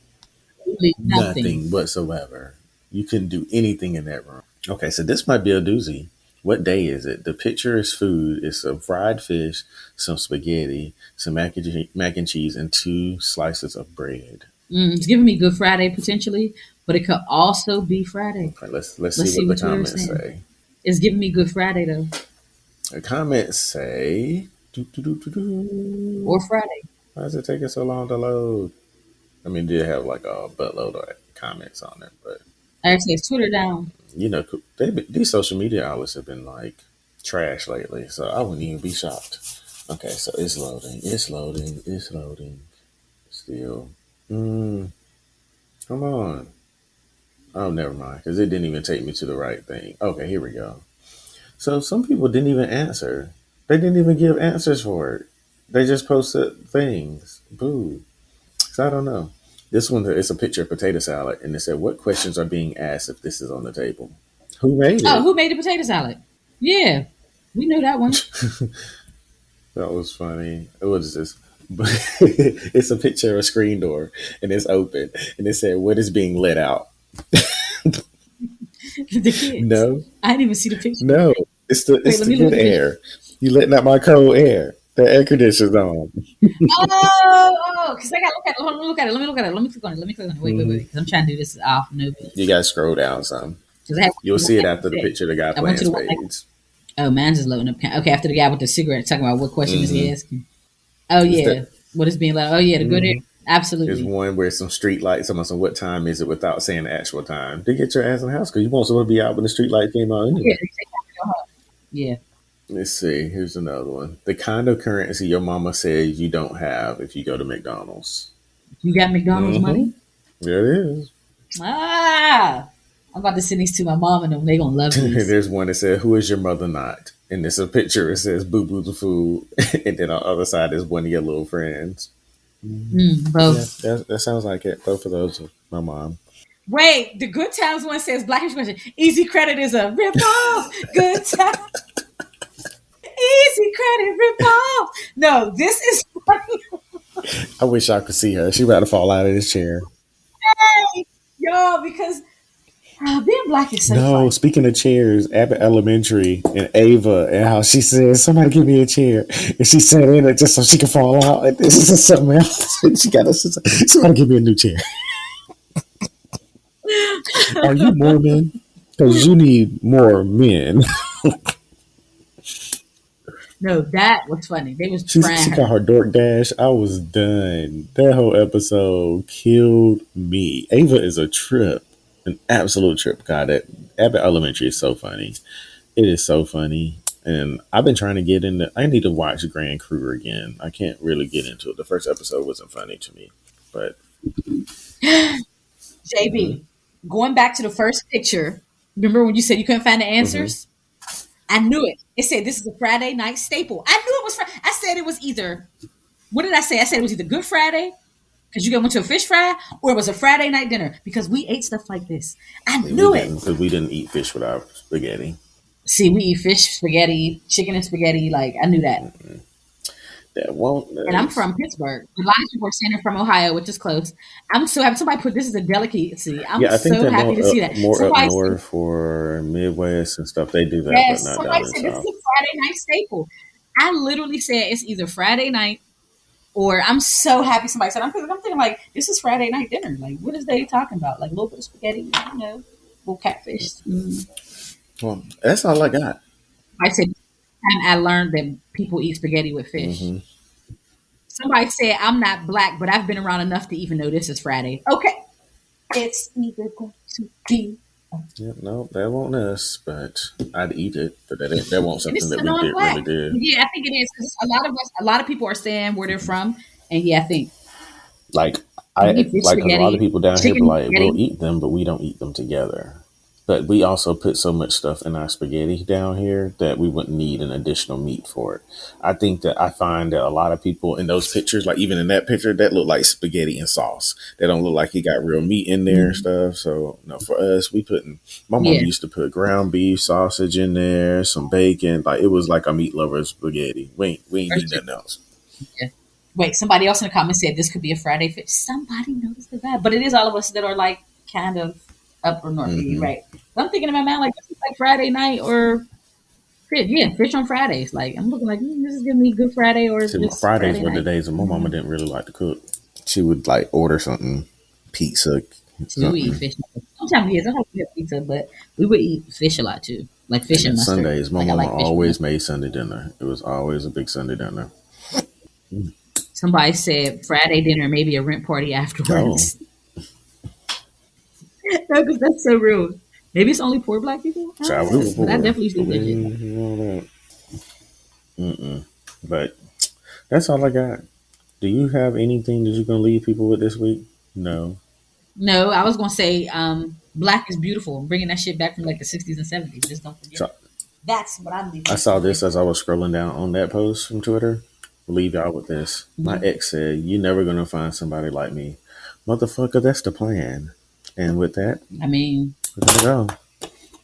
Speaker 1: Really nothing.
Speaker 2: Nothing whatsoever. You couldn't do anything in that room. Okay, so this might be a doozy. What day is it? The picture is food. It's some fried fish, some spaghetti, some mac and cheese, and two slices of bread.
Speaker 1: It's giving me Good Friday potentially, but it could also be Friday.
Speaker 2: Okay, let's see
Speaker 1: Let's see
Speaker 2: what the
Speaker 1: what Twitter is
Speaker 2: comments
Speaker 1: saying.
Speaker 2: say.
Speaker 1: It's giving me Good Friday though,
Speaker 2: The comments say, doo, doo, doo, doo,
Speaker 1: or
Speaker 2: doo.
Speaker 1: Friday.
Speaker 2: Why is it taking so long to load? I mean, it did have like a buttload of comments on it, but
Speaker 1: Actually, it's Twitter down.
Speaker 2: you know, these social media outlets have been like trash lately, so I wouldn't even be shocked. Okay, so it's loading, it's loading, it's loading. Still, come on. Oh, never mind, because it didn't even take me to the right thing. Okay, here we go. So some people didn't even answer. They didn't even give answers for it. They just posted things. Boo. So I don't know. This one is a picture of potato salad, and it said, "What questions are being asked if this is on the table?" Who made
Speaker 1: Oh,
Speaker 2: it?
Speaker 1: who made the potato salad? Yeah, we knew that one.
Speaker 2: That was funny. What is this? It's a picture of a screen door, and it's open, and it said, "What is being let out?"
Speaker 1: The kids.
Speaker 2: No,
Speaker 1: I didn't even see the picture.
Speaker 2: no. It's the
Speaker 1: Wait,
Speaker 2: it's
Speaker 1: let
Speaker 2: the
Speaker 1: me look
Speaker 2: good
Speaker 1: at the picture.
Speaker 2: air. You letting out my cold air. The air conditioner's on.
Speaker 1: Because I got to look at it. Let me look at it. Let me look at it. Let me click on it. Let me click on it. Wait,
Speaker 2: Hmm.
Speaker 1: because I'm trying to do this off no
Speaker 2: You
Speaker 1: beats.
Speaker 2: gotta scroll down some.
Speaker 1: Because I have
Speaker 2: You'll
Speaker 1: the one
Speaker 2: see it
Speaker 1: that
Speaker 2: after the
Speaker 1: said.
Speaker 2: picture of the guy
Speaker 1: I went
Speaker 2: playing
Speaker 1: to the one that.
Speaker 2: spades.
Speaker 1: Oh, mine's just loading up. Okay, after the guy with the cigarette talking about what question is he
Speaker 2: Mm-hmm.
Speaker 1: asking. Oh,
Speaker 2: Is
Speaker 1: yeah.
Speaker 2: that?
Speaker 1: What is being loud? Oh, yeah, the good air.
Speaker 2: Mm-hmm. There's
Speaker 1: Absolutely.
Speaker 2: one where some street lights. Someone said, "What time is it?" without saying the actual time. They get your ass in the house because you won't supposed to be out when the street light came out
Speaker 1: Yeah,
Speaker 2: anyway.
Speaker 1: they say time to go home. Yeah.
Speaker 2: Let's see. Here's another one. The kind of currency your mama says you don't have if you go to McDonald's.
Speaker 1: You got McDonald's
Speaker 2: Mm-hmm.
Speaker 1: money?
Speaker 2: There it is.
Speaker 1: Ah. I'm about to send these to my mom and them. They going to love these.
Speaker 2: There's one that said, "Who is your mother not?" And there's a picture. It says, "Boo boo the food," and then on the other side is one of your little friends. Yeah,
Speaker 1: Both.
Speaker 2: that sounds like it. Both of those are my mom.
Speaker 1: Wait, the Good Times one says Blackish question. Easy Credit is a ripoff. Good Times. Easy Credit ripoff. No, this is funny.
Speaker 2: I wish I could see her. She about to fall out of this chair.
Speaker 1: Y'all, because being black is so
Speaker 2: No,
Speaker 1: fun.
Speaker 2: speaking of chairs, Abbott Elementary and Ava, and how she said, "Somebody give me a chair," and she sat in it just so she could fall out. And this is something else. She got us. Somebody give me a new chair. Are you Mormon? Because you need more men.
Speaker 1: No, that was funny. They was
Speaker 2: She
Speaker 1: trying
Speaker 2: got
Speaker 1: her.
Speaker 2: her dork dash. I was done. That whole episode killed me. Ava is a trip, an absolute trip. God, that Abbott Elementary is so funny. It is so funny. And I've been trying to get into. I need to watch Grand Crew again. I can't really get into it. The first episode wasn't funny to me, but hmm
Speaker 1: JB, going back to the first picture, remember when you said you couldn't find the
Speaker 2: hmm
Speaker 1: answers? I knew it. It said this is a Friday night staple. I knew it was. I said it was either. What did I say? I said it was either Good Friday because you went to a fish fry, or it was a Friday night dinner because we ate stuff like this. I
Speaker 2: we
Speaker 1: knew it.
Speaker 2: didn't because we didn't eat fish without spaghetti.
Speaker 1: See, we eat fish, spaghetti, chicken and spaghetti. Like I knew that.
Speaker 2: That won't.
Speaker 1: And I'm from Pittsburgh. A lot of people are saying they're from Ohio, which is close. I'm so happy somebody put this as a delicacy. I'm
Speaker 2: Yeah, I think
Speaker 1: so
Speaker 2: they're
Speaker 1: happy to see that.
Speaker 2: more up
Speaker 1: Somebody said,
Speaker 2: north for Midwest and stuff. They do that, but
Speaker 1: yes,
Speaker 2: not down
Speaker 1: somebody
Speaker 2: in the
Speaker 1: said this is
Speaker 2: South.
Speaker 1: a Friday night staple. I literally said it's either Friday night or I'm so happy somebody said I'm thinking like this is Friday night dinner. Like what is they talking about? Like a little bit of spaghetti, little catfish.
Speaker 2: Well, that's all I got.
Speaker 1: I said and I learned that people eat spaghetti with fish.
Speaker 2: hmm
Speaker 1: Somebody said I'm not black, but I've been around enough to even know this is Friday. Okay. It's either going to be
Speaker 2: Yeah, no, that won't us, but I'd eat it. But that won't
Speaker 1: and
Speaker 2: something
Speaker 1: this is
Speaker 2: that
Speaker 1: a
Speaker 2: we did
Speaker 1: non-black.
Speaker 2: really did.
Speaker 1: Yeah, I think it is because a lot of people are saying where they're from, and yeah, I think
Speaker 2: Like
Speaker 1: we
Speaker 2: I
Speaker 1: eat fish
Speaker 2: like a lot of
Speaker 1: spaghetti,
Speaker 2: people down here, but
Speaker 1: chicken
Speaker 2: like we'll
Speaker 1: spaghetti.
Speaker 2: eat them, but we don't eat them together. But we also put so much stuff in our spaghetti down here that we wouldn't need an additional meat for it. I think that I find that a lot of people in those pictures, like even in that picture, that look like spaghetti and sauce. They don't look like you got real meat in there and
Speaker 1: Mhm.
Speaker 2: stuff. So no, for us, we putting. My mom
Speaker 1: Yeah,
Speaker 2: used to put ground beef, sausage in there, some bacon. Like it was like a meat lover's spaghetti. We ain't
Speaker 1: or
Speaker 2: need
Speaker 1: chicken.
Speaker 2: nothing else.
Speaker 1: Yeah. Wait, somebody else in the comments said this could be a Friday fish. Somebody knows the vibe, but it is all of us that are like kind of upper north.
Speaker 2: hmm
Speaker 1: Right? But I'm thinking in my mind like this is like Friday night or fish. Yeah, fish on Fridays. Like I'm looking like this is giving me Good Friday or
Speaker 2: See, my
Speaker 1: just
Speaker 2: Fridays
Speaker 1: Friday
Speaker 2: were the
Speaker 1: night.
Speaker 2: days when my mama
Speaker 1: Mm-hmm.
Speaker 2: didn't really like to cook. She would like order something, pizza,
Speaker 1: So we eat
Speaker 2: something.
Speaker 1: fish. Sometimes yes, I hope we have pizza, but we would eat fish a lot too, like
Speaker 2: And
Speaker 1: fish
Speaker 2: then
Speaker 1: and mustard.
Speaker 2: Sundays, my
Speaker 1: Like I
Speaker 2: mama
Speaker 1: like fish with
Speaker 2: always
Speaker 1: mustard.
Speaker 2: made Sunday dinner. It was always a big Sunday dinner.
Speaker 1: Somebody said Friday dinner, maybe a rent party
Speaker 2: Oh,
Speaker 1: afterwards. No, because that's so rude. Maybe it's only poor black people. I
Speaker 2: child,
Speaker 1: don't
Speaker 2: we
Speaker 1: know,
Speaker 2: were
Speaker 1: but I
Speaker 2: poor.
Speaker 1: definitely see
Speaker 2: We
Speaker 1: digit.
Speaker 2: didn't know that. Mm-mm. But that's all I got. Do you have anything that you're gonna leave people with this week? No.
Speaker 1: No, I was gonna say black is beautiful. Bringing that shit back from like the 60s and 70s. Just don't forget
Speaker 2: So
Speaker 1: it. That's what I'm
Speaker 2: I
Speaker 1: leaving
Speaker 2: saw
Speaker 1: people
Speaker 2: this
Speaker 1: with.
Speaker 2: as I was scrolling down on that post from Twitter. I'll leave y'all with this. My
Speaker 1: Mhm.
Speaker 2: ex said, "You never gonna find somebody like me, motherfucker." That's the plan. And with that,
Speaker 1: I mean,
Speaker 2: we're gonna go.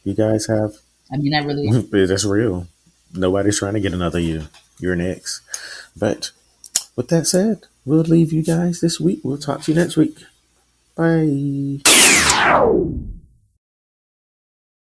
Speaker 2: You guys have
Speaker 1: I really.
Speaker 2: that's real. Nobody's trying to get another you. You're an ex. But with that said, we'll leave you guys this week. We'll talk to you next week. Bye.